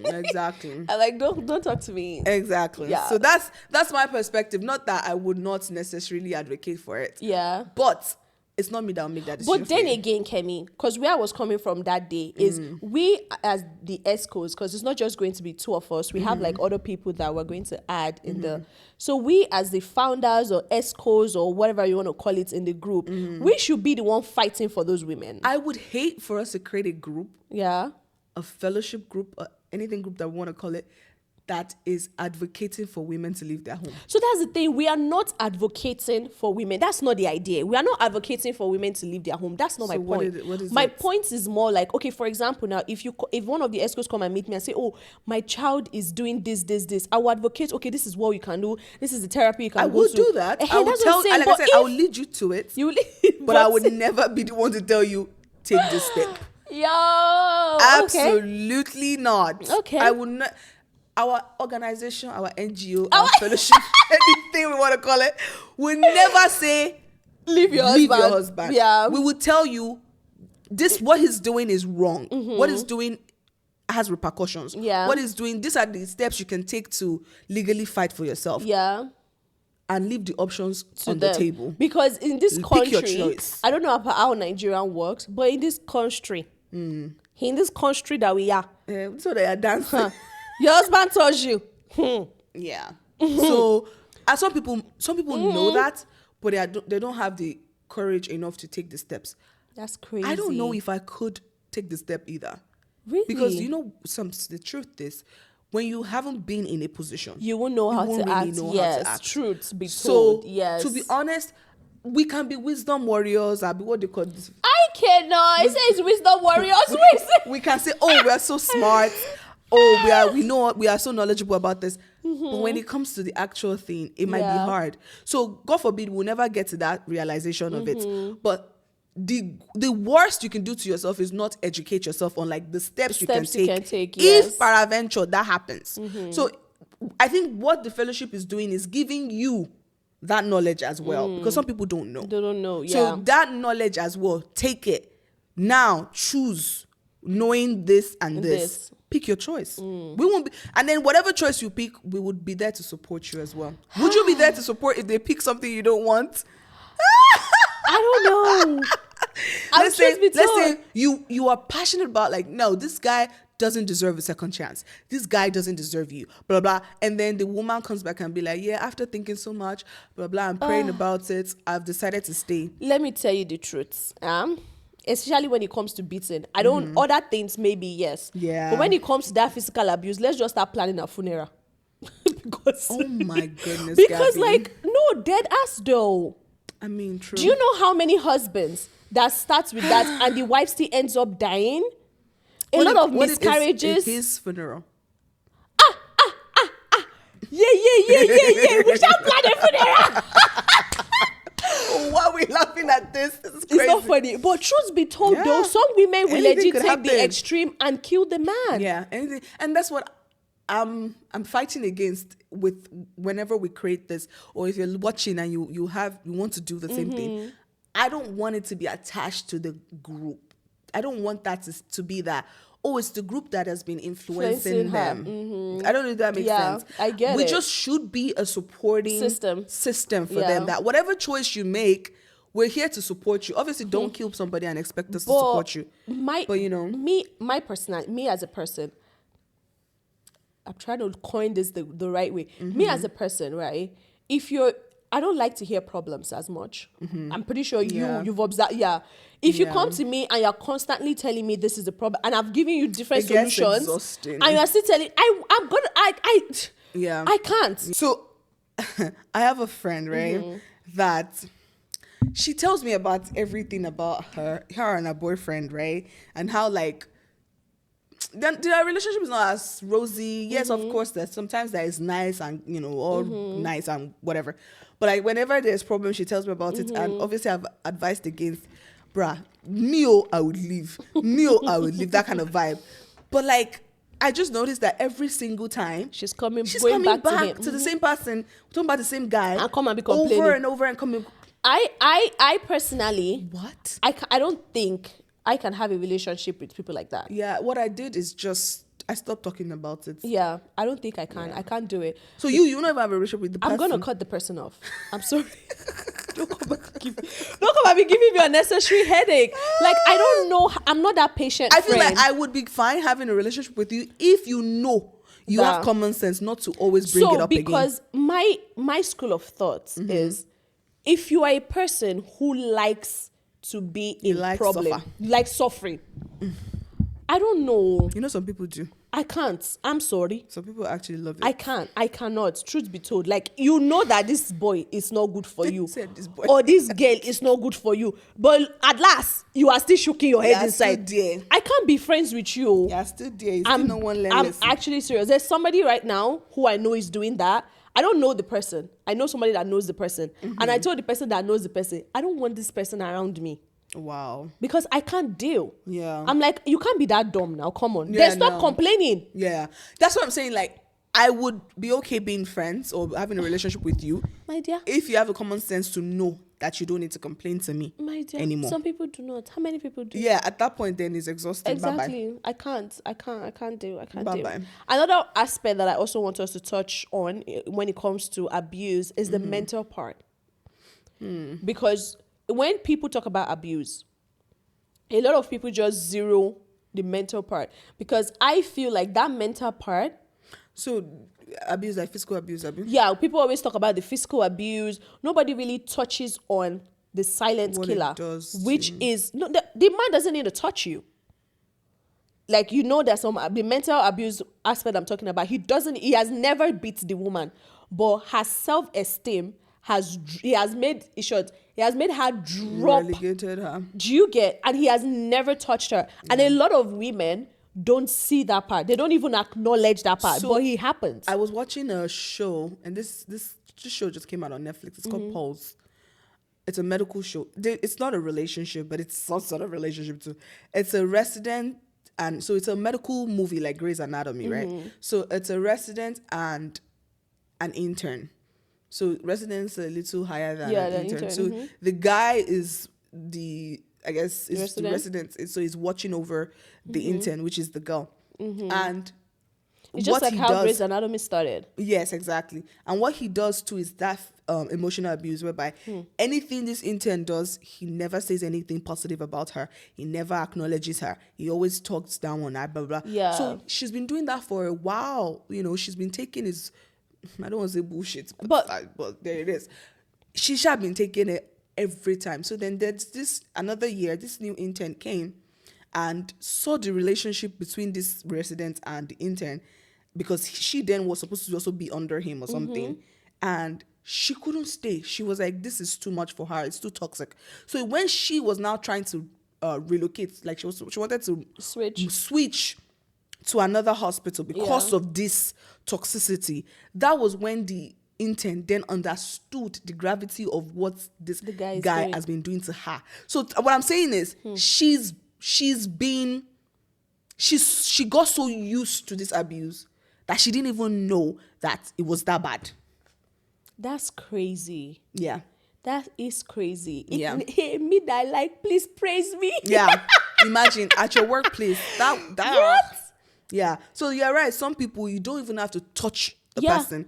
Speaker 2: exactly.
Speaker 1: I like don't talk to me.
Speaker 2: Exactly.
Speaker 1: Yeah.
Speaker 2: So that's my perspective. Not that I would not necessarily advocate for it.
Speaker 1: Yeah.
Speaker 2: But it's not me that will make that decision.
Speaker 1: But then again, Kemi, because where I was coming from that day is we as the ESCOs, because it's not just going to be two of us, we have like other people that we're going to add in the. So we as the founders or ESCOs or whatever you want to call it in the group, we should be the one fighting for those women.
Speaker 2: I would hate for us to create a group, a fellowship group, or anything group that we want to call it, that is advocating for women to leave their home.
Speaker 1: So that's the thing. We are not advocating for women. That's not the idea. We are not advocating for women to leave their home. That's not my point.
Speaker 2: What is
Speaker 1: my
Speaker 2: it?
Speaker 1: point is more like, okay, for example, now, if one of the ESCOs come and meet me and say, oh, my child is doing this, I will advocate, okay, this is what you can do. This is the therapy you can go to.
Speaker 2: I will do that. I will tell, like I said, I will lead you to it. But I would never be the one to tell you, take this step.
Speaker 1: Yo,
Speaker 2: absolutely not.
Speaker 1: Okay.
Speaker 2: I would not. Our organization, our NGO, our fellowship, anything we want to call it, will never say,
Speaker 1: Leave your husband. Yeah.
Speaker 2: We would tell you what he's doing is wrong. What he's doing has repercussions.
Speaker 1: Yeah.
Speaker 2: What he's doing, these are the steps you can take to legally fight for yourself.
Speaker 1: Yeah.
Speaker 2: And leave the options on
Speaker 1: them.
Speaker 2: the table.
Speaker 1: Because in this
Speaker 2: Pick your
Speaker 1: country,
Speaker 2: choice.
Speaker 1: I don't know how Nigeria works, but in this country, in this country that we are,
Speaker 2: So they are dancing.
Speaker 1: your husband tells you.
Speaker 2: Yeah. So, and some people know that, but they don't have the courage enough to take the steps.
Speaker 1: That's crazy.
Speaker 2: I don't know if I could take the step either.
Speaker 1: Really?
Speaker 2: Because the truth is, when you haven't been in a position,
Speaker 1: you won't know how to act. Yes, truth be told. Yes.
Speaker 2: To be honest, we can be wisdom warriors. I'll be what they call this.
Speaker 1: I cannot. It says wisdom warriors.
Speaker 2: We can say, oh, we are so smart. Oh, we are so knowledgeable about this. But when it comes to the actual thing, it might be hard. So God forbid we'll never get to that realization of it. But the worst you can do to yourself is not educate yourself on like the steps you can take
Speaker 1: yes.
Speaker 2: if peradventure that happens. So I think what the fellowship is doing is giving you that knowledge as well, because some people don't know.
Speaker 1: They don't know. Yeah.
Speaker 2: So that knowledge as well, take it. Now choose, knowing this and this. Pick your choice. We won't be, and then whatever choice you pick, we would be there to support you as well. Would you be there to support if they pick something you don't want?
Speaker 1: I don't know.
Speaker 2: Let's say you are passionate about like, no, this guy doesn't deserve a second chance. This guy doesn't deserve you, blah, blah. And then the woman comes back and be like, yeah, after thinking so much, blah, blah, I'm praying about it, I've decided to stay.
Speaker 1: Let me tell you the truth. Especially when it comes to beating. I don't, other things maybe, yes.
Speaker 2: Yeah.
Speaker 1: But when it comes to that physical abuse, let's just start planning a funeral. Because,
Speaker 2: oh my goodness,
Speaker 1: because
Speaker 2: Gabby.
Speaker 1: like, no, dead ass though.
Speaker 2: I mean, true.
Speaker 1: Do you know how many husbands that starts with that and the wife still ends up dying? A lot of miscarriages.
Speaker 2: It's his funeral.
Speaker 1: Yeah. We shall plan a funeral.
Speaker 2: Why are we laughing at this? This is crazy.
Speaker 1: It's not funny. But truth be told, though, some women will legit take the extreme and kill the man.
Speaker 2: Yeah, anything. And that's what I'm fighting against with whenever we create this, or if you're watching and you want to do the same thing. I don't want it to be attached to the group. I don't want that to be that, oh, it's the group that has been influencing them. I don't know if that makes sense.
Speaker 1: I get
Speaker 2: We
Speaker 1: it.
Speaker 2: just should be a supporting system for them, that whatever choice you make, we're here to support you. Obviously, don't kill somebody and expect us to support you. But you know,
Speaker 1: me as a person, I'm trying to coin this the right way. Me as a person, right? I don't like to hear problems as much. I'm pretty sure you've observed. Yeah. If you come to me and you're constantly telling me this is the problem, and I've given you different solutions,
Speaker 2: exhausting.
Speaker 1: and you're still telling, I can't.
Speaker 2: So I have a friend, right, that she tells me about everything about her and her boyfriend, right, and how like their relationship is not as rosy. Yes, of course, there's sometimes that is nice and all nice and whatever. But like whenever there's problems, she tells me about it, and obviously I've advised against, bruh, I would leave. I would leave, that kind of vibe. But like I just noticed that every single time
Speaker 1: she's coming
Speaker 2: back
Speaker 1: to
Speaker 2: to the same person, talking about the same guy,
Speaker 1: and come and be complaining
Speaker 2: over and over and coming.
Speaker 1: I personally,
Speaker 2: what?
Speaker 1: I don't think I can have a relationship with people like that.
Speaker 2: Yeah, what I did is I stopped talking about it.
Speaker 1: Yeah, I don't think I can. Yeah. I can't do it.
Speaker 2: So you never have a relationship with the person?
Speaker 1: I'm going to cut the person off. I'm sorry. Don't come and be giving me unnecessary headache. Like, I don't know. I'm not that patient
Speaker 2: I feel like I would be fine having a relationship with you if you have common sense not to always bring it up again.
Speaker 1: Because my school of thought is, if you are a person who likes to be in problem, like suffering, I don't know.
Speaker 2: Some people do.
Speaker 1: I can't. I'm sorry.
Speaker 2: Some people actually love it.
Speaker 1: I can't. I cannot. Truth be told, like, that this boy is not good for you,
Speaker 2: this boy.
Speaker 1: or this girl is not good for you, but at last you are still shaking your head inside.
Speaker 2: There.
Speaker 1: I can't be friends with you.
Speaker 2: You're still there. You still no one learn.
Speaker 1: I'm actually serious. There's somebody right now who I know is doing that. I don't know the person. I know somebody that knows the person, and I told the person that knows the person, I don't want this person around me.
Speaker 2: Wow.
Speaker 1: Because I can't deal.
Speaker 2: Yeah.
Speaker 1: I'm like, you can't be that dumb now. Come on. Then stop complaining.
Speaker 2: Yeah. That's what I'm saying. Like, I would be okay being friends or having a relationship with you,
Speaker 1: my dear,
Speaker 2: if you have the common sense to know that you don't need to complain to me
Speaker 1: my dear,
Speaker 2: anymore.
Speaker 1: some people do not. How many people do?
Speaker 2: Yeah, at that point, then it's exhausting.
Speaker 1: Exactly.
Speaker 2: Bye-bye.
Speaker 1: I can't do.
Speaker 2: Bye-bye.
Speaker 1: Another aspect that I also want us to touch on when it comes to abuse is the mental part. Because when people talk about abuse, a lot of people just zero the mental part, because I feel like that mental part.
Speaker 2: So abuse, like physical abuse.
Speaker 1: Yeah, people always talk about the physical abuse. Nobody really touches on the silent
Speaker 2: What
Speaker 1: killer,
Speaker 2: it does
Speaker 1: which is no, the man doesn't need to touch you. Like, you know, there's some the mental abuse aspect I'm talking about. He has never beat the woman, but her self-esteem he has made her drop.
Speaker 2: Relegated her.
Speaker 1: Do you get? And he has never touched her. And a lot of women don't see that part. They don't even acknowledge that part.
Speaker 2: So,
Speaker 1: but it happens.
Speaker 2: I was watching a show, and this show just came out on Netflix. It's called Pulse. It's a medical show. It's not a relationship, but it's some sort of relationship too. It's a resident, and so it's a medical movie like Grey's Anatomy, right? So it's a resident and an intern. So resident's a little higher than an intern. So the guy is the resident. So he's watching over the intern, which is the girl. And
Speaker 1: it's just like how Grey's Anatomy started.
Speaker 2: Yes, exactly. And what he does too is that emotional abuse, whereby anything this intern does, he never says anything positive about her. He never acknowledges her. He always talks down on her, blah, blah.
Speaker 1: Yeah.
Speaker 2: So she's been doing that for a while. You know, she's been taking his, I don't want to say bullshit, but there it is. She should have been taking it every time. So then there's another year, this new intern came and saw the relationship between this resident and the intern, because she then was supposed to also be under him or something. And she couldn't stay. She was like, this is too much for her. It's too toxic. So when she was now trying to relocate, like she wanted to switch to another hospital because of this toxicity, that was when the intern then understood the gravity of what this guy has been doing to her. So what I'm saying is she got so used to this abuse that she didn't even know that it was that bad.
Speaker 1: That's crazy.
Speaker 2: Yeah.
Speaker 1: That is crazy.
Speaker 2: Yeah.
Speaker 1: Me that like, please praise me.
Speaker 2: Yeah. Imagine at your workplace.
Speaker 1: What?
Speaker 2: Yeah. So you're right. Some people, you don't even have to touch the person.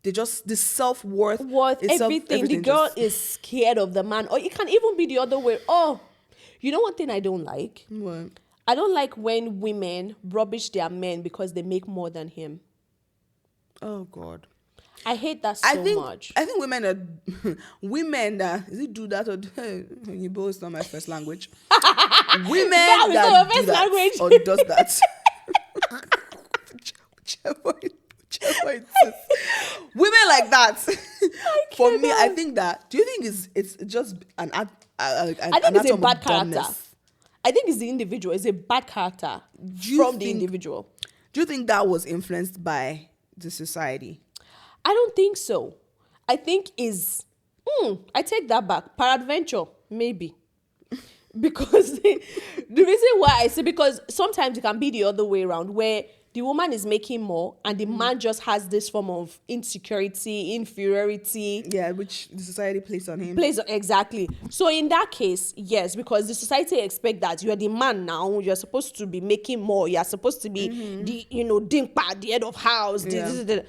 Speaker 2: They just, the self-worth.
Speaker 1: Everything. The girl is scared of the man. Or it can even be the other way. Oh, you know one thing I don't like?
Speaker 2: What?
Speaker 1: I don't like when women rubbish their men because they make more than him.
Speaker 2: Oh, God.
Speaker 1: I hate that much.
Speaker 2: I think women is it do that or you both not my first language. Women that do that or does that. Whichever it is. Women like that. For me, I think that. Do you think it's just an I think
Speaker 1: it's a bad character. I think it's the individual. It's a bad character from the individual.
Speaker 2: Do you think that was influenced by the society?
Speaker 1: I don't think so. I think I take that back. Peradventure, maybe. Because the reason why I say, because sometimes it can be the other way around, where the woman is making more and the man just has this form of insecurity, inferiority.
Speaker 2: Yeah, which the society placed on him.
Speaker 1: Exactly. So in that case, yes, because the society expect that you are the man now, you're supposed to be making more. You're supposed to be the, dinkpa, the head of house.
Speaker 2: Yeah.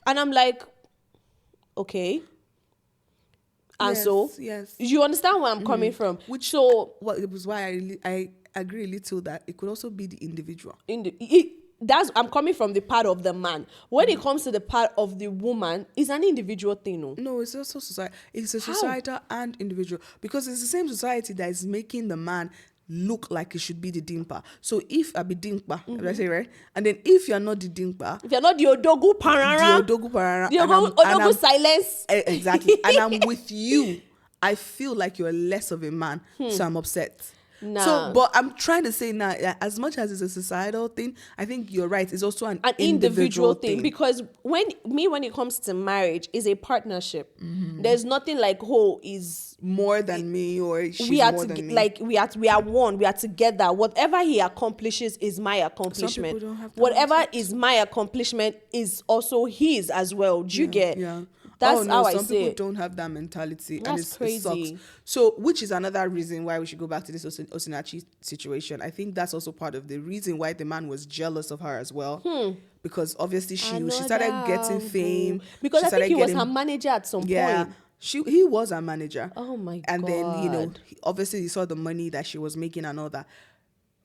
Speaker 1: And I'm like, okay. And
Speaker 2: yes.
Speaker 1: You understand where I'm coming from?
Speaker 2: It was why I agree a little that it could also be the individual.
Speaker 1: I'm coming from the part of the man. When it comes to the part of the woman, it's an individual thing.
Speaker 2: No, it's also society. It's a societal and individual, because it's the same society that is making the man look like it should be the dimpa. So if I be dimpa, did I say right? And then if you're not the dimpa,
Speaker 1: if you're not the odogu parara,
Speaker 2: the
Speaker 1: odogu silence,
Speaker 2: exactly. And I'm with you, I feel like you're less of a man, so I'm upset.
Speaker 1: Nah.
Speaker 2: So, but I'm trying to say now, as much as it's a societal thing, I think you're right. It's also an
Speaker 1: individual thing, because when it comes to marriage, is a partnership. There's nothing like is
Speaker 2: more than me or she's
Speaker 1: we are
Speaker 2: more than me.
Speaker 1: like we are one. We are together. Whatever he accomplishes is my accomplishment.
Speaker 2: Some people don't have that
Speaker 1: Whatever
Speaker 2: mindset.
Speaker 1: is my accomplishment is also his as well. Do you get?
Speaker 2: Yeah.
Speaker 1: That's how I
Speaker 2: some
Speaker 1: say
Speaker 2: people
Speaker 1: it.
Speaker 2: don't have that mentality.
Speaker 1: That's
Speaker 2: And it
Speaker 1: crazy.
Speaker 2: sucks. So, which is another reason why we should go back to this Osinachi situation. I think that's also part of the reason why the man was jealous of her as well. Because obviously she started getting fame.
Speaker 1: Because
Speaker 2: She
Speaker 1: I think he
Speaker 2: started
Speaker 1: was
Speaker 2: getting-
Speaker 1: her manager at some
Speaker 2: Yeah.
Speaker 1: point.
Speaker 2: He was her manager.
Speaker 1: Oh my
Speaker 2: And then,
Speaker 1: God.
Speaker 2: obviously he saw the money that she was making and all that.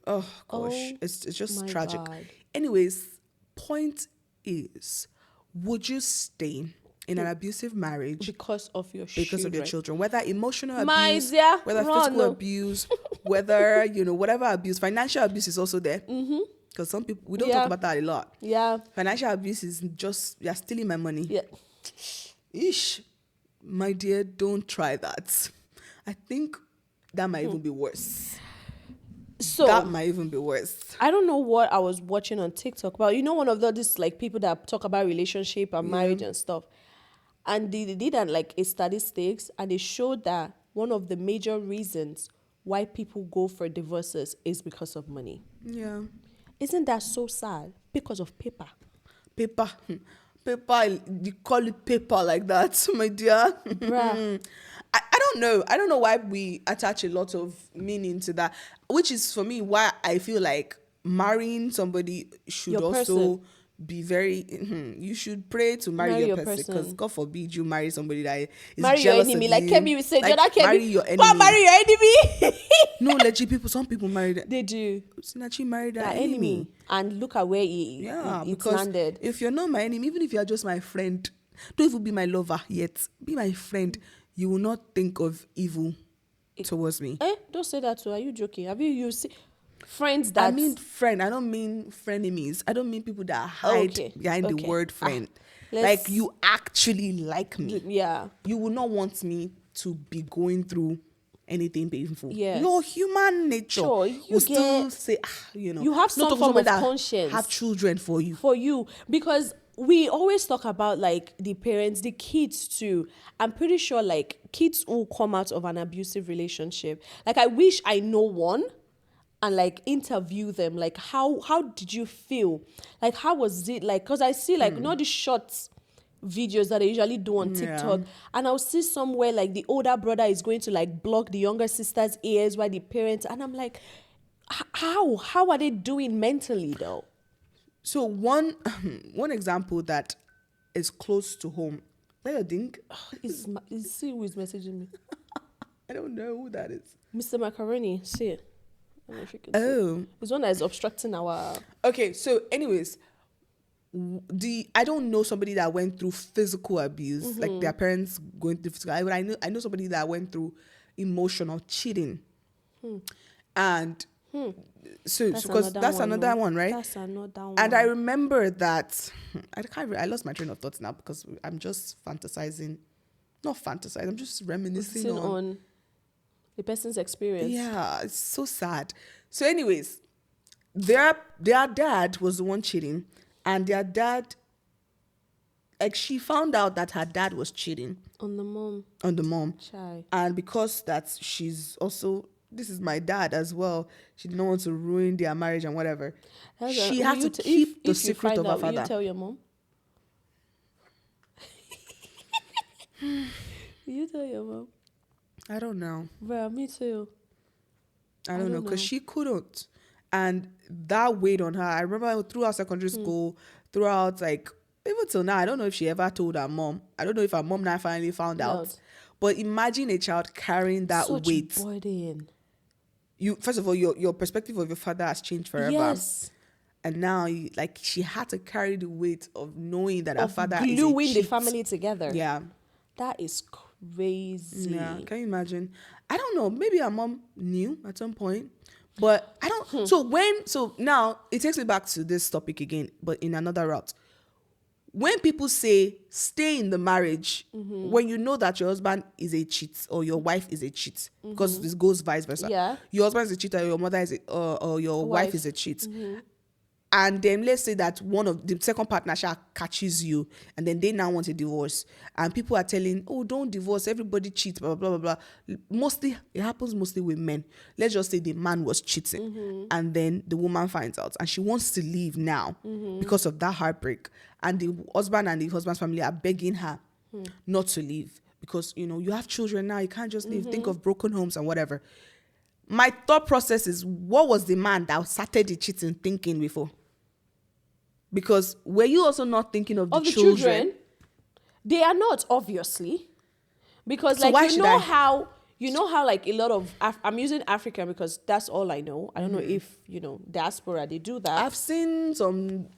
Speaker 2: Oh gosh.
Speaker 1: Oh
Speaker 2: It's just
Speaker 1: my
Speaker 2: tragic.
Speaker 1: God.
Speaker 2: Anyways, point is, would you stay in an abusive marriage
Speaker 1: Because of your
Speaker 2: because of your children, whether emotional
Speaker 1: My
Speaker 2: abuse,
Speaker 1: dear,
Speaker 2: whether
Speaker 1: run,
Speaker 2: physical
Speaker 1: no.
Speaker 2: abuse, whether whatever abuse, financial abuse is also there. Because some people, we don't talk about that a lot.
Speaker 1: Yeah.
Speaker 2: Financial abuse is just, you're stealing my money.
Speaker 1: Yeah.
Speaker 2: Ish, my dear, don't try that. I think that might even be worse.
Speaker 1: So
Speaker 2: That might even be worse.
Speaker 1: I don't know what I was watching on TikTok about. One of those like people that talk about relationship and marriage and stuff. And they did a statistics, and they showed that one of the major reasons why people go for divorces is because of money.
Speaker 2: Yeah.
Speaker 1: Isn't that so sad? Because of paper.
Speaker 2: Paper, you call it paper like that, my dear.
Speaker 1: Bruh.
Speaker 2: I don't know. I don't know why we attach a lot of meaning to that, which is for me why I feel like marrying somebody should
Speaker 1: Your
Speaker 2: also
Speaker 1: person.
Speaker 2: be very. You should pray to marry your person, because God forbid you marry somebody that is
Speaker 1: Marry your
Speaker 2: jealous
Speaker 1: enemy.
Speaker 2: of
Speaker 1: Like
Speaker 2: you.
Speaker 1: Kemi would say,
Speaker 2: Like,
Speaker 1: Kemi,
Speaker 2: marry your
Speaker 1: go
Speaker 2: enemy.
Speaker 1: and marry your enemy.
Speaker 2: No, legit people. Some people marry that.
Speaker 1: They do.
Speaker 2: Sinachi married
Speaker 1: Their
Speaker 2: that
Speaker 1: enemy. And look at where
Speaker 2: Yeah,
Speaker 1: it's
Speaker 2: because
Speaker 1: landed.
Speaker 2: if you're not my enemy, even if you're just my friend, don't even be my lover yet. Be my friend. You will not think of evil towards me.
Speaker 1: Don't say that to her. Are you joking? Have you seen friends that...
Speaker 2: I mean friend. I don't mean frenemies. I don't mean people that hide behind the word friend. Like you actually like me.
Speaker 1: Yeah.
Speaker 2: You will not want me to be going through anything painful.
Speaker 1: Yes.
Speaker 2: Your human nature
Speaker 1: Sure, you
Speaker 2: will still
Speaker 1: get-
Speaker 2: say,
Speaker 1: You have some
Speaker 2: not
Speaker 1: form of
Speaker 2: that
Speaker 1: conscience.
Speaker 2: have children for you.
Speaker 1: For you. Because we always talk about like the parents, the kids too. I'm pretty sure like kids who come out of an abusive relationship, like I wish I know one and like interview them. Like how did you feel? Like how was it like? Because I see like these short videos that I usually do on TikTok, and I'll see somewhere like the older brother is going to like block the younger sister's ears while the parents, and I'm like, how are they doing mentally though?
Speaker 2: So one example that is close to home. Let you think.
Speaker 1: Is see who is messaging me?
Speaker 2: I don't know who that is.
Speaker 1: Mr. Macaroni, see it. I don't know if you can see it.
Speaker 2: Oh,
Speaker 1: It's one that is obstructing our...
Speaker 2: okay. So, anyways, I don't know somebody that went through physical abuse, like their parents going through physical. I know somebody that went through emotional cheating, and so because that's another one, right?
Speaker 1: That's another one.
Speaker 2: And I remember that I lost my train of thoughts now because I'm just fantasizing. Not fantasizing, I'm just reminiscing on
Speaker 1: the person's experience.
Speaker 2: Yeah, it's so sad. So anyways, their dad was the one cheating, and their dad, like she found out that her dad was cheating
Speaker 1: On the mom.
Speaker 2: Chai. And because that she's also, this is my dad as well, she didn't want to ruin their marriage and whatever. She had to keep the secret of her father.
Speaker 1: Will you tell your mom? Will you tell your mom?
Speaker 2: I don't know.
Speaker 1: Bruh, me too.
Speaker 2: I don't know, because she couldn't. And that weighed on her. I remember throughout secondary school, throughout like, even till now, I don't know if she ever told her mom. I don't know if her mom now finally found out. But imagine a child carrying that weight.
Speaker 1: Burden.
Speaker 2: First of all, your perspective of your father has changed forever.
Speaker 1: Yes.
Speaker 2: And now, she had to carry the weight of knowing that her father is
Speaker 1: gluing
Speaker 2: a
Speaker 1: the
Speaker 2: cheat.
Speaker 1: family together.
Speaker 2: Yeah.
Speaker 1: That is crazy.
Speaker 2: Yeah, can you imagine? I don't know. Maybe her mom knew at some point, but I don't. So now it takes me back to this topic again, but in another route. when people say stay in the marriage, when you know that your husband is a cheat or your wife is a cheat, because this goes vice versa.
Speaker 1: Yeah.
Speaker 2: Your husband is a cheater, your mother is or your wife is a cheat. And then let's say that one of the second partner catches you, and then they now want a divorce, and people are telling, oh, don't divorce, everybody cheats, blah blah blah blah. Mostly it happens mostly with men. Let's just say the man was cheating, and then the woman finds out and she wants to leave now because of that heartbreak, and the husband and the husband's family are begging her not to leave because you have children now, you can't just leave. Think of broken homes and whatever. My thought process is, what was the man that started the cheating thinking before? Because were you also not thinking of the children?
Speaker 1: They are not, obviously, because
Speaker 2: So why
Speaker 1: like you know how like a lot of I'm using African because that's all I know. I don't know if diaspora they do that.
Speaker 2: I've seen some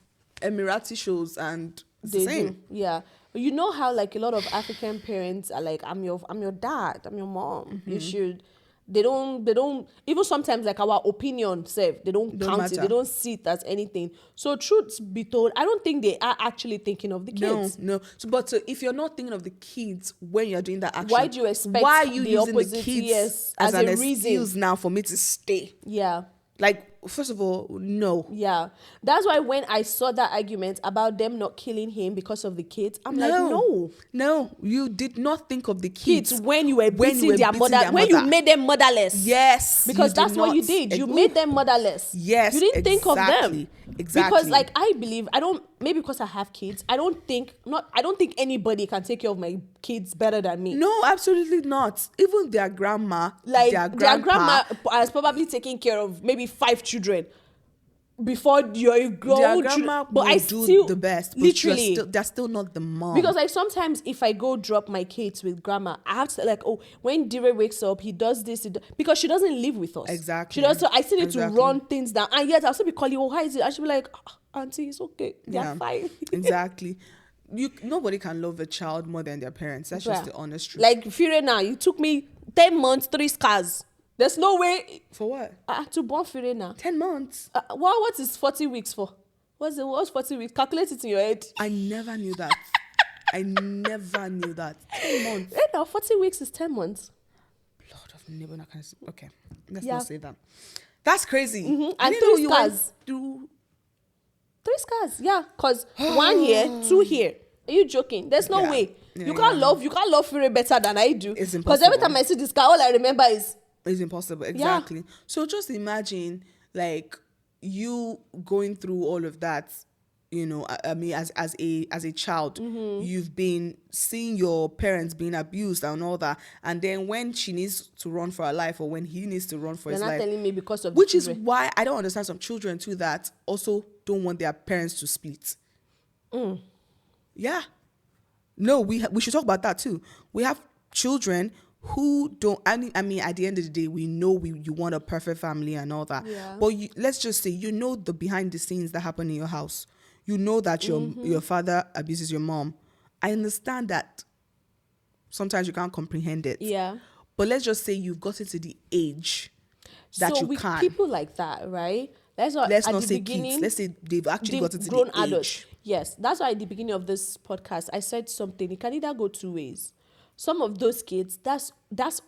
Speaker 2: Emirati shows and it's
Speaker 1: They
Speaker 2: the same.
Speaker 1: do, yeah. You know how like a lot of African parents are like, I'm your dad, I'm your mom. You should. They don't even sometimes like our opinion self, they don't count
Speaker 2: matter.
Speaker 1: it, they don't see it as anything. So truth be told, I don't think they are actually thinking of the kids.
Speaker 2: No. So if you're not thinking of the kids when you're doing that action,
Speaker 1: Why do you expect
Speaker 2: why are you
Speaker 1: the
Speaker 2: using
Speaker 1: opposite,
Speaker 2: the kids
Speaker 1: yes,
Speaker 2: as
Speaker 1: as
Speaker 2: an
Speaker 1: a reason?
Speaker 2: excuse now for me to stay?
Speaker 1: Yeah.
Speaker 2: Like, first of all, no.
Speaker 1: Yeah. That's why when I saw that argument about them not killing him because of the kids, I'm like, no.
Speaker 2: No, you did not think of the kids.
Speaker 1: Kids, when you were beating their mother, when you made them motherless.
Speaker 2: Yes.
Speaker 1: Because that's what you did. You made them motherless.
Speaker 2: Yes.
Speaker 1: You didn't think of them.
Speaker 2: Exactly.
Speaker 1: Because like I believe, maybe because I have kids, I don't think anybody can take care of my kids better than me.
Speaker 2: No, absolutely not. Even their grandma,
Speaker 1: Like
Speaker 2: their
Speaker 1: their grandma
Speaker 2: grandpa,
Speaker 1: has probably taken care of maybe 5 children before your grown
Speaker 2: their
Speaker 1: children.
Speaker 2: grandma
Speaker 1: But
Speaker 2: will
Speaker 1: I
Speaker 2: do
Speaker 1: still
Speaker 2: the best. But
Speaker 1: literally
Speaker 2: they're still not the mom.
Speaker 1: because like sometimes if I go drop my kids with grandma, I have to like, oh, when Dire wakes up, he does this, because she doesn't live with us.
Speaker 2: Exactly.
Speaker 1: She does. So I still need to
Speaker 2: Exactly.
Speaker 1: run things down, and yet I'll still be calling, oh, how is it? I should be like, auntie, it's okay, they're fine.
Speaker 2: Exactly. Nobody can love a child more than their parents. That's just the honest truth.
Speaker 1: Like Fire now, it took me 10 months, 3 scars. There's no way
Speaker 2: For what?
Speaker 1: to born Fire now.
Speaker 2: 10 months.
Speaker 1: What is 40 weeks for? What's 40 weeks? Calculate it in your head.
Speaker 2: I never knew that. I never knew that. 10 months.
Speaker 1: Yeah, now 40 weeks is 10 months.
Speaker 2: Lord of Nebo. Okay. Let's
Speaker 1: Yeah.
Speaker 2: not say that. That's crazy.
Speaker 1: And
Speaker 2: didn't know
Speaker 1: 3
Speaker 2: you went
Speaker 1: scars.
Speaker 2: through.
Speaker 1: 3 scars, yeah. Because 1 here, 2 here. Are you joking? There's no
Speaker 2: Yeah.
Speaker 1: way.
Speaker 2: Yeah,
Speaker 1: you can't love Fury better than I do.
Speaker 2: It's
Speaker 1: Because every
Speaker 2: impossible.
Speaker 1: time I see this car, all I remember is
Speaker 2: It's impossible. Exactly. So just imagine, like, you going through all of that. I mean, as a child, you've been seeing your parents being abused and all that, and then when she needs to run for her life, or when he needs to run for
Speaker 1: you're
Speaker 2: his
Speaker 1: not
Speaker 2: life,
Speaker 1: telling me because of
Speaker 2: which
Speaker 1: the
Speaker 2: is
Speaker 1: children.
Speaker 2: why I don't understand some children too that also don't want their parents to split. Yeah. No, we should talk about that too. We have children who don't. I mean, at the end of the day, we know you want a perfect family and all that.
Speaker 1: Yeah.
Speaker 2: But let's just say the behind the scenes that happen in your house. You know that your father abuses your mom. I understand that sometimes you can't comprehend it.
Speaker 1: Yeah.
Speaker 2: But let's just say you've gotten to the age that
Speaker 1: so
Speaker 2: you
Speaker 1: with
Speaker 2: can.
Speaker 1: people like that, right? Let's not
Speaker 2: Say kids. Let's say they've actually gotten to
Speaker 1: grown
Speaker 2: the age.
Speaker 1: adults. Yes, that's why at the beginning of this podcast I said something. It can either go 2 ways. Some of those kids, that's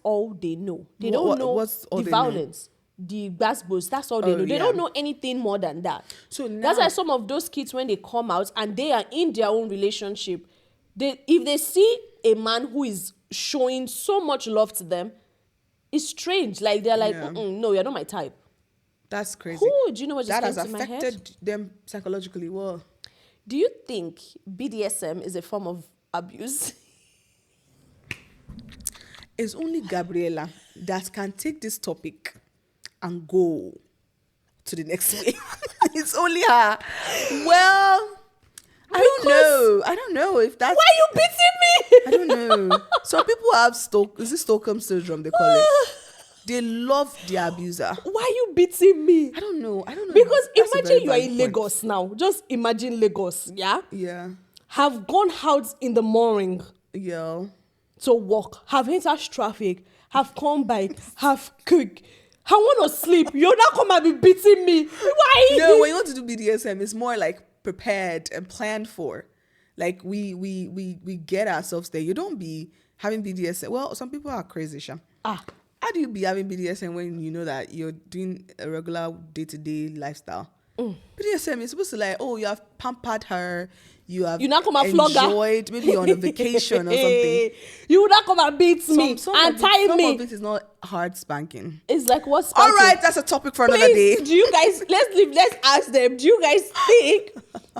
Speaker 1: all they know. They don't know
Speaker 2: what's all
Speaker 1: the
Speaker 2: they know?
Speaker 1: Violence, the basketballs. That's all they know. They
Speaker 2: yeah.
Speaker 1: don't know anything more than that.
Speaker 2: So
Speaker 1: that's
Speaker 2: now-
Speaker 1: why some of those kids, when they come out and they are in their own relationship, if they see a man who is showing so much love to them, it's strange. Like they're like, no, you're not my type.
Speaker 2: That's crazy.
Speaker 1: Ooh, do you know what just
Speaker 2: that has
Speaker 1: came to my head?
Speaker 2: affected them psychologically? Well,
Speaker 1: Do you think BDSM is a form of abuse?
Speaker 2: it's only Gabriela that can take this topic and go to the next way. It's only her. Well, I don't know if that's.
Speaker 1: Why are you beating me?
Speaker 2: I don't know. Some people have is it Stockholm syndrome they call it? They love their abuser.
Speaker 1: Why are you beating me?
Speaker 2: I don't know.
Speaker 1: Because
Speaker 2: That's a
Speaker 1: imagine
Speaker 2: very
Speaker 1: you are in
Speaker 2: valid point.
Speaker 1: Lagos now. Just imagine Lagos, yeah?
Speaker 2: Yeah.
Speaker 1: Have gone out in the morning
Speaker 2: Yeah.
Speaker 1: to work, have entered traffic, have come back, have cooked. I want to sleep. You're not come and be beating me. Why?
Speaker 2: No, when you want to do BDSM, it's more like prepared and planned for. Like we get ourselves there. You don't be having BDSM. Well, some people are crazy, Sha. How do you be having BDSM when you know that you're doing a regular day-to-day lifestyle? BDSM is supposed to like, oh, you have pampered her, you have
Speaker 1: You not come and flog her.
Speaker 2: enjoyed, maybe you're on a vacation or something.
Speaker 1: You would not come and beat me
Speaker 2: Some
Speaker 1: and tie
Speaker 2: some
Speaker 1: me.
Speaker 2: of it is not hard spanking.
Speaker 1: It's like what's
Speaker 2: All right, that's a topic for another day.
Speaker 1: Do you guys let's ask them, do you guys think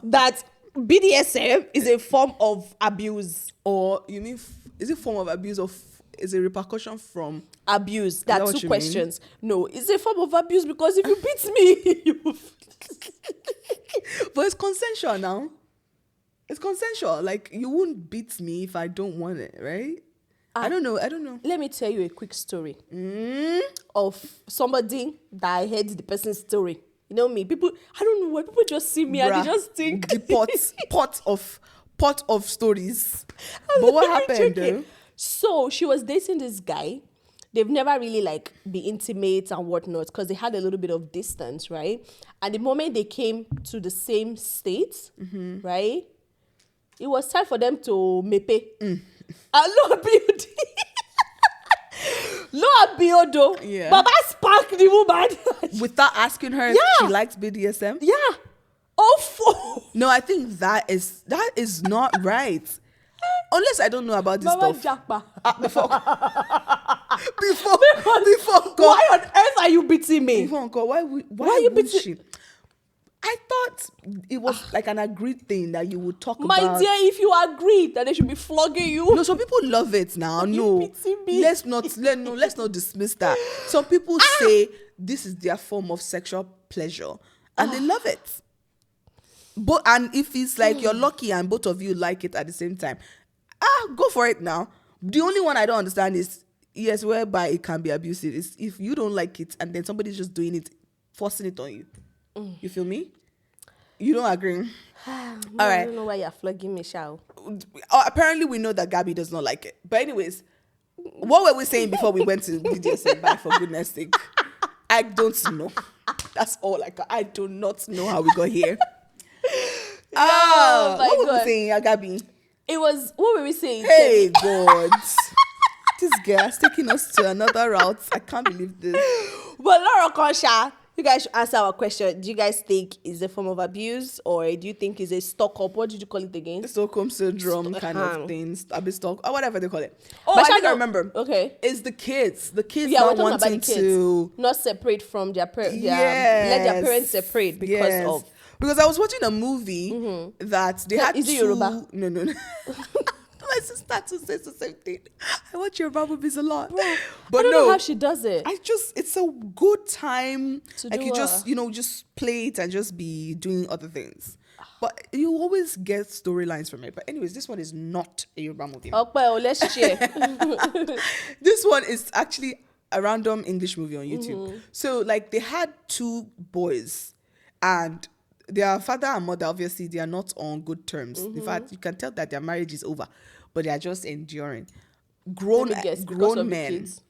Speaker 1: that BDSM is a form of abuse?
Speaker 2: Or you mean, is it form of abuse or is it repercussion from
Speaker 1: Abuse.
Speaker 2: that
Speaker 1: That's
Speaker 2: what
Speaker 1: two
Speaker 2: you
Speaker 1: questions. No, it's a form of abuse because if you beat me, you
Speaker 2: But it's consensual now. It's consensual. Like, you won't beat me if I don't want it, right? I don't know.
Speaker 1: Let me tell you a quick story of somebody that I heard the person's story. You know me, people, I don't know why people just see me and
Speaker 2: Bruh,
Speaker 1: they just think
Speaker 2: the pot of stories. But what happened though?
Speaker 1: So she was dating this guy. They've never really like be intimate and whatnot because they had a little bit of distance, right? And the moment they came to the same state, right, it was time for them to mepe. Lo abiodo.
Speaker 2: Yeah.
Speaker 1: Baba sparked the woman.
Speaker 2: Without asking her if
Speaker 1: Yeah.
Speaker 2: she likes BDSM?
Speaker 1: Yeah. Oh,
Speaker 2: No, I think that is not right. Unless I don't know about this
Speaker 1: Mama
Speaker 2: stuff.
Speaker 1: Jackpa.
Speaker 2: Before God.
Speaker 1: Why on earth are you beating me?
Speaker 2: Before God, why
Speaker 1: Why you
Speaker 2: would
Speaker 1: beating-
Speaker 2: she? I thought it was like an agreed thing that you would talk
Speaker 1: My
Speaker 2: about.
Speaker 1: dear, if you agreed that they should be flogging you.
Speaker 2: No, some people love it now. No,
Speaker 1: beating me?
Speaker 2: let's not dismiss that. Some people say this is their form of sexual pleasure, and they love it. But and if it's like you're lucky and both of you like it at the same time, go for it now. The only one I don't understand is yes, whereby it can be abusive is if you don't like it and then somebody's just doing it, forcing it on you. You feel me? You don't agree?
Speaker 1: All
Speaker 2: right.
Speaker 1: I don't know why you're flogging me, Shao.
Speaker 2: Apparently we know that Gabby does not like it. But anyways, what were we saying before we went to BDSM back, for goodness sake? I don't know. That's all I got. I do not know how we got here.
Speaker 1: my
Speaker 2: what were we
Speaker 1: God.
Speaker 2: saying, Gabby?
Speaker 1: It was, what were we saying?
Speaker 2: Hey God. This girl is taking us to another route. I can't believe this.
Speaker 1: But Laura Konsha, you guys should answer our question. Do you guys think it's a form of abuse or do you think it's a stock up? What did you call it again?
Speaker 2: Stockholm syndrome kind of things. A bit stock or whatever they call it. Oh,
Speaker 1: But
Speaker 2: I think I
Speaker 1: Shana-
Speaker 2: remember.
Speaker 1: Okay.
Speaker 2: It's the kids. The kids
Speaker 1: Yeah, we're
Speaker 2: not
Speaker 1: talking about the
Speaker 2: wanting
Speaker 1: kids.
Speaker 2: to
Speaker 1: Not separate from their parents.
Speaker 2: Yes.
Speaker 1: Let their parents separate because
Speaker 2: Yes.
Speaker 1: of.
Speaker 2: Because I was watching a movie that they had
Speaker 1: Is it
Speaker 2: two.
Speaker 1: Yoruba?
Speaker 2: No. My sister too says the same thing. I watch Yoruba movies a lot,
Speaker 1: I
Speaker 2: but
Speaker 1: don't
Speaker 2: no,
Speaker 1: know how she does it.
Speaker 2: it's a good time.
Speaker 1: To
Speaker 2: Like
Speaker 1: do
Speaker 2: you
Speaker 1: what?
Speaker 2: just play it and just be doing other things. But you always get storylines from it. But anyways, this one is not a Yoruba movie.
Speaker 1: Okay, well, let's share.
Speaker 2: This one is actually a random English movie on YouTube. So like they had two boys and their father and mother, obviously they are not on good terms. In fact, you can tell that their marriage is over, but they are just enduring. Grown
Speaker 1: Let me guess, because
Speaker 2: grown
Speaker 1: of the
Speaker 2: men.
Speaker 1: kids.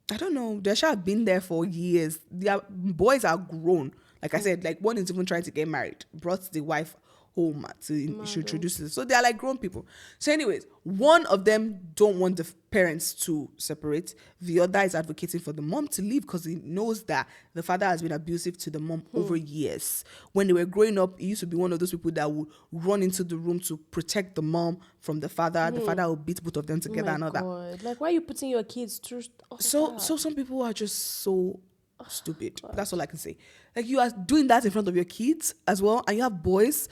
Speaker 2: I don't know. They should have been there for years. Their boys are grown. Like I said, like one is even trying to get married, brought the wife home to introduce them. So they are like grown people. So anyways, one of them don't want the parents to separate. The other is advocating for the mom to leave because he knows that the father has been abusive to the mom over years. When they were growing up, he used to be one of those people that would run into the room to protect the mom from the father. The father would beat both of them together and all that.
Speaker 1: God. Like, why are you putting your kids through all
Speaker 2: So
Speaker 1: that?
Speaker 2: some people are just so stupid. That's all I can say. Like you are doing that in front of your kids as well, and you have boys.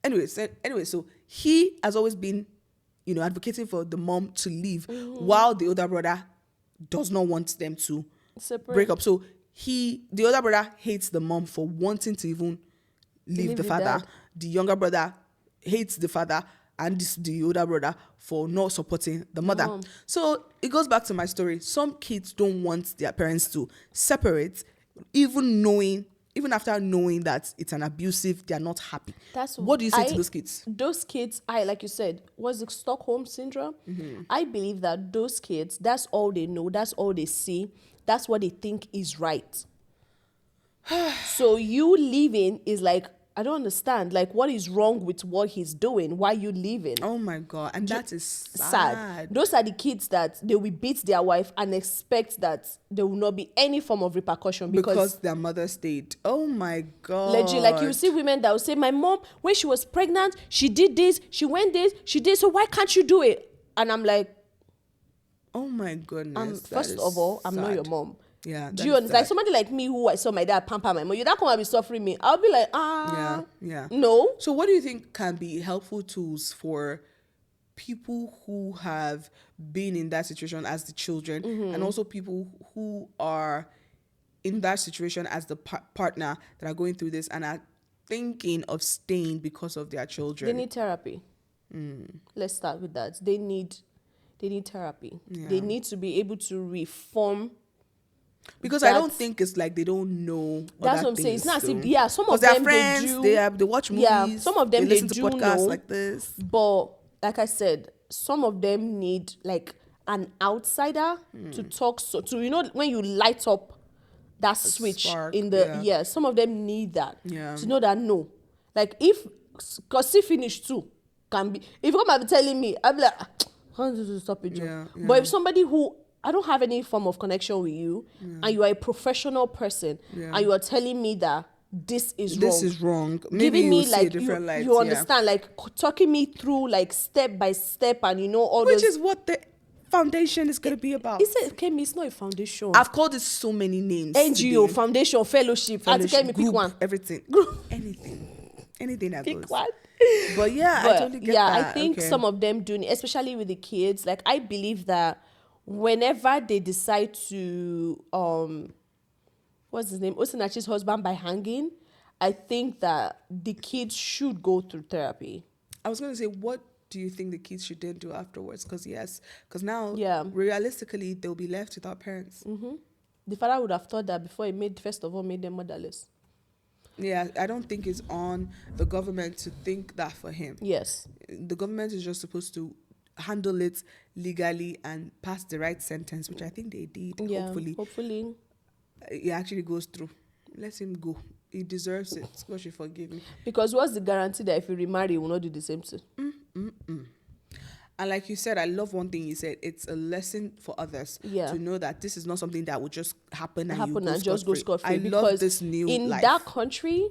Speaker 2: Anyway, so he has always been, advocating for the mom to leave, while the older brother does not want them to
Speaker 1: Separate.
Speaker 2: break up. So the older brother hates the mom for wanting to even leave
Speaker 1: Leave
Speaker 2: the
Speaker 1: the
Speaker 2: father.
Speaker 1: dad.
Speaker 2: The younger brother hates the father and the older brother for not supporting the mother. So it goes back to my story. Some kids don't want their parents to separate, even after knowing that it's an abusive, they are not happy. What do you say to those kids?
Speaker 1: Those kids, like you said, was the Stockholm syndrome. I believe that those kids, that's all they know, that's all they see, that's what they think is right. So you leaving is like I don't understand. Like, what is wrong with what he's doing? Why you leaving?
Speaker 2: Oh my God. And that is
Speaker 1: Sad. Those are the kids that they will beat their wife and expect that there will not be any form of repercussion
Speaker 2: because their mother stayed. Oh my God.
Speaker 1: Legit, like you see women that will say, my mom, when she was pregnant, she did this, she went this, she did, so why can't you do it? And I'm like,
Speaker 2: oh my goodness.
Speaker 1: First of all, I'm not your mom.
Speaker 2: Yeah.
Speaker 1: Do you understand? Like somebody like me who I saw my dad pamper my mom, you don't come and be suffering me. I'll be like,
Speaker 2: yeah.
Speaker 1: No.
Speaker 2: So what do you think can be helpful tools for people who have been in that situation as the children, and also people who are in that situation as the partner that are going through this and are thinking of staying because of their children?
Speaker 1: They need therapy. Let's start with that. They need therapy.
Speaker 2: Yeah.
Speaker 1: They need to be able to reform.
Speaker 2: Because I don't think it's like they don't know.
Speaker 1: That's what I'm saying. It's not.
Speaker 2: So.
Speaker 1: Some of them
Speaker 2: friends, they watch movies.
Speaker 1: Yeah, some of them
Speaker 2: they listen to
Speaker 1: do
Speaker 2: podcasts
Speaker 1: know,
Speaker 2: like this.
Speaker 1: But like I said, some of them need like an outsider to talk. So to when you light up that switch
Speaker 2: spark,
Speaker 1: in the some of them need that to know that no, like if because see finish too can be if you come and be telling me I'll be like how to stop it. But if somebody who I don't have any form of connection with you, and you are a professional person, and you are telling me that this is
Speaker 2: wrong. Maybe
Speaker 1: giving me
Speaker 2: see
Speaker 1: like
Speaker 2: a different light,
Speaker 1: you understand, like talking me through like step by step, and all
Speaker 2: which
Speaker 1: those.
Speaker 2: is what the foundation is going to be about.
Speaker 1: It's not a foundation.
Speaker 2: I've called it so many names.
Speaker 1: NGO, today. Foundation, fellowship. Group,
Speaker 2: pick one. Everything. Group. Anything that
Speaker 1: pick
Speaker 2: goes.
Speaker 1: One.
Speaker 2: But I totally get that.
Speaker 1: I think some of them do, especially with the kids. Like I believe that whenever they decide to what's his name, Osinachi's husband by hanging, I think that the kids should go through therapy.
Speaker 2: I was going to say, what do you think the kids should then do afterwards? Because now realistically they'll be left without parents.
Speaker 1: The father would have thought that before he first of all made them motherless.
Speaker 2: Yeah, I don't think it's on the government to think that for him.
Speaker 1: Yes,
Speaker 2: the government is just supposed to handle it legally and pass the right sentence, which I think they did. Hopefully it actually goes through. Let him go. He deserves it. God should forgive me.
Speaker 1: Because what's the guarantee that if you remarry, he will not do the same thing?
Speaker 2: And like you said, I love one thing you said. It's a lesson for others to know that this is not something that will just happen and just go scot-free. I love this new
Speaker 1: in
Speaker 2: life.
Speaker 1: that country.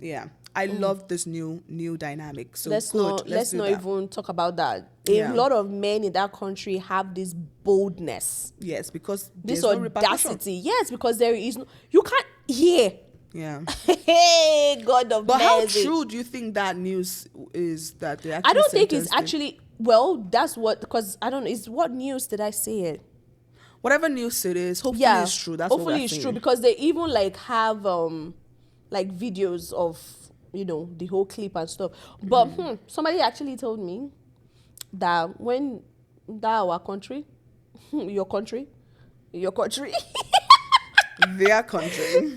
Speaker 2: Yeah, I love this new dynamic. So let's
Speaker 1: not even talk about that. A lot of men in that country have this boldness.
Speaker 2: Yes, because
Speaker 1: this audacity. Yes, because there is no. You can't hear.
Speaker 2: Yeah.
Speaker 1: Hey, God of mercy.
Speaker 2: But how true do you think that news is that they actually?
Speaker 1: I don't think it's actually. Well, that's what, because I don't know. It's what news did I say it?
Speaker 2: Whatever news it is, hopefully it's true. That's
Speaker 1: hopefully it's true, because they even like have like videos of the whole clip and stuff. But somebody actually told me that when our country, your country, their country.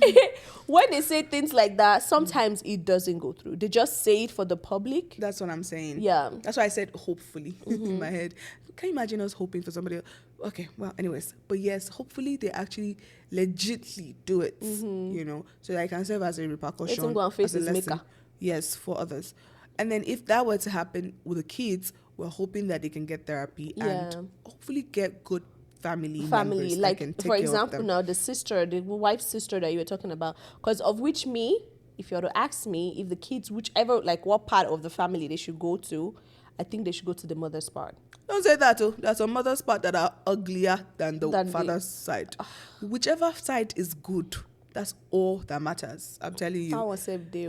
Speaker 1: When they say things like that, sometimes it doesn't go through. They just say it for the public.
Speaker 2: That's what I'm saying.
Speaker 1: Yeah.
Speaker 2: That's why I said hopefully in my head. Can you imagine us hoping for somebody else? Okay, well, anyways. But yes, hopefully they actually legitly do it, so that I can serve as a repercussion.
Speaker 1: Go and face his maker.
Speaker 2: Yes, for others. And then if that were to happen with the kids, we're hoping that they can get therapy and hopefully get good family members, like
Speaker 1: for example now the wife's sister that you were talking about, because of which if you were to ask me if the kids, whichever, like what part of the family they should go to, I think they should go to the mother's part.
Speaker 2: Don't say that. There's some mother's part that are uglier than the father's side. Whichever side is good, that's all that matters. I'm telling you,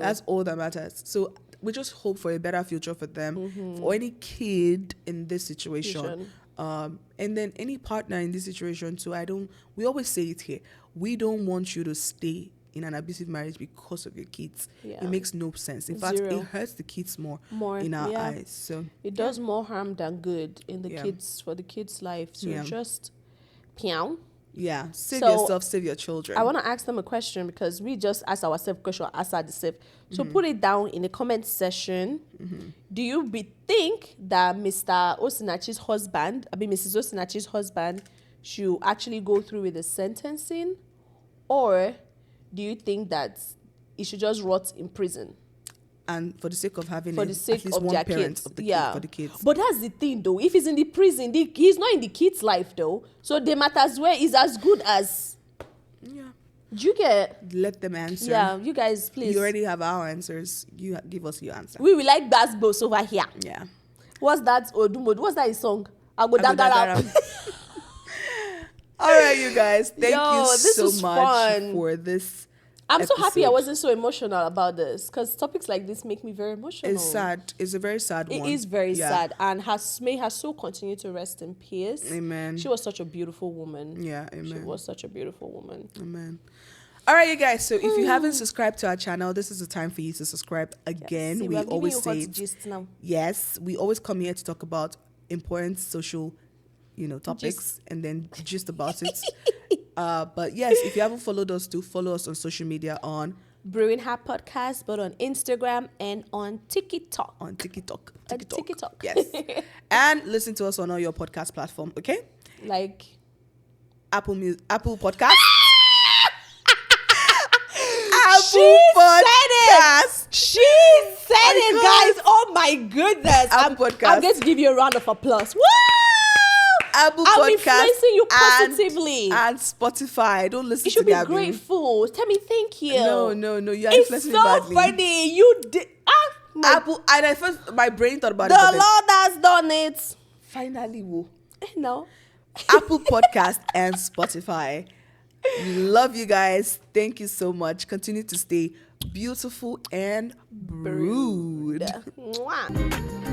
Speaker 2: that's all that matters. So we just hope for a better future for them, for any kid in this situation. And then any partner in this situation too. We always say it here. We don't want you to stay in an abusive marriage because of your kids. It makes no sense. In fact, it hurts the kids more in our eyes. So
Speaker 1: it does more harm than good in the kids, for the kids' life. So just piao.
Speaker 2: Yeah, save yourself, save your children.
Speaker 1: I want to ask them a question, because we just asked ourselves a question, ask ourselves. So put it down in the comment section. Do you think that Mrs. Osinachi's husband should actually go through with the sentencing, or do you think that he should just rot in prison?
Speaker 2: and for the sake of having
Speaker 1: for the sake
Speaker 2: at least
Speaker 1: of
Speaker 2: one
Speaker 1: their
Speaker 2: parent
Speaker 1: kids.
Speaker 2: of the
Speaker 1: Yeah.
Speaker 2: kid, for the kids.
Speaker 1: But that's the thing, though. If he's in the prison, he's not in the kid's life, though. So they might as well is as good as.
Speaker 2: Yeah.
Speaker 1: Do you get?
Speaker 2: Let them answer.
Speaker 1: Yeah, you guys, please.
Speaker 2: You already have our answers. You give us your answer.
Speaker 1: We will like Bass Boss over here.
Speaker 2: Yeah.
Speaker 1: What's that? Odumod? What's that his song? Agodagara.
Speaker 2: All right, you guys. Thank you
Speaker 1: this
Speaker 2: so
Speaker 1: was
Speaker 2: much
Speaker 1: fun.
Speaker 2: for this.
Speaker 1: I'm so happy I
Speaker 2: episode.
Speaker 1: wasn't so emotional about this because topics like this make me very emotional.
Speaker 2: It's sad. It's a very sad one.
Speaker 1: It is very
Speaker 2: Yeah.
Speaker 1: sad, and may her soul continue to rest in peace.
Speaker 2: Amen.
Speaker 1: She was such a beautiful woman.
Speaker 2: Yeah,
Speaker 1: She
Speaker 2: amen.
Speaker 1: was such a beautiful woman.
Speaker 2: Amen. All right, you guys. So if you haven't subscribed to our channel, this is the time for you to subscribe again.
Speaker 1: See,
Speaker 2: we
Speaker 1: are
Speaker 2: always
Speaker 1: giving you
Speaker 2: say
Speaker 1: hot gist now.
Speaker 2: yes. We always come here to talk about important social, topics
Speaker 1: Gist.
Speaker 2: and then just about it. But yes, if you haven't followed us, do follow us on social media on
Speaker 1: Brewing Hat Podcast, but on Instagram and on TikTok.
Speaker 2: on TikTok.
Speaker 1: TikTok.
Speaker 2: Yes. And listen to us on all your podcast platform. Okay.
Speaker 1: Like
Speaker 2: Apple Podcast.
Speaker 1: she said
Speaker 2: Podcast.
Speaker 1: it. She said it, guys. Oh my goodness.
Speaker 2: Apple Podcast.
Speaker 1: I'm going to give you a round of applause. Woo!
Speaker 2: Apple
Speaker 1: I'm
Speaker 2: Podcast
Speaker 1: influencing you positively.
Speaker 2: and Spotify. Don't listen
Speaker 1: You
Speaker 2: to
Speaker 1: should be
Speaker 2: Gabby.
Speaker 1: grateful. Tell me thank you.
Speaker 2: No. You are
Speaker 1: It's
Speaker 2: influencing
Speaker 1: so
Speaker 2: me badly.
Speaker 1: funny. You did.
Speaker 2: Apple. And at first, my brain thought about
Speaker 1: The
Speaker 2: it. but then
Speaker 1: Lord has done it.
Speaker 2: finally, whoa.
Speaker 1: No.
Speaker 2: Apple Podcast and Spotify. Love you guys. Thank you so much. Continue to stay beautiful and brewed.
Speaker 1: Mwah.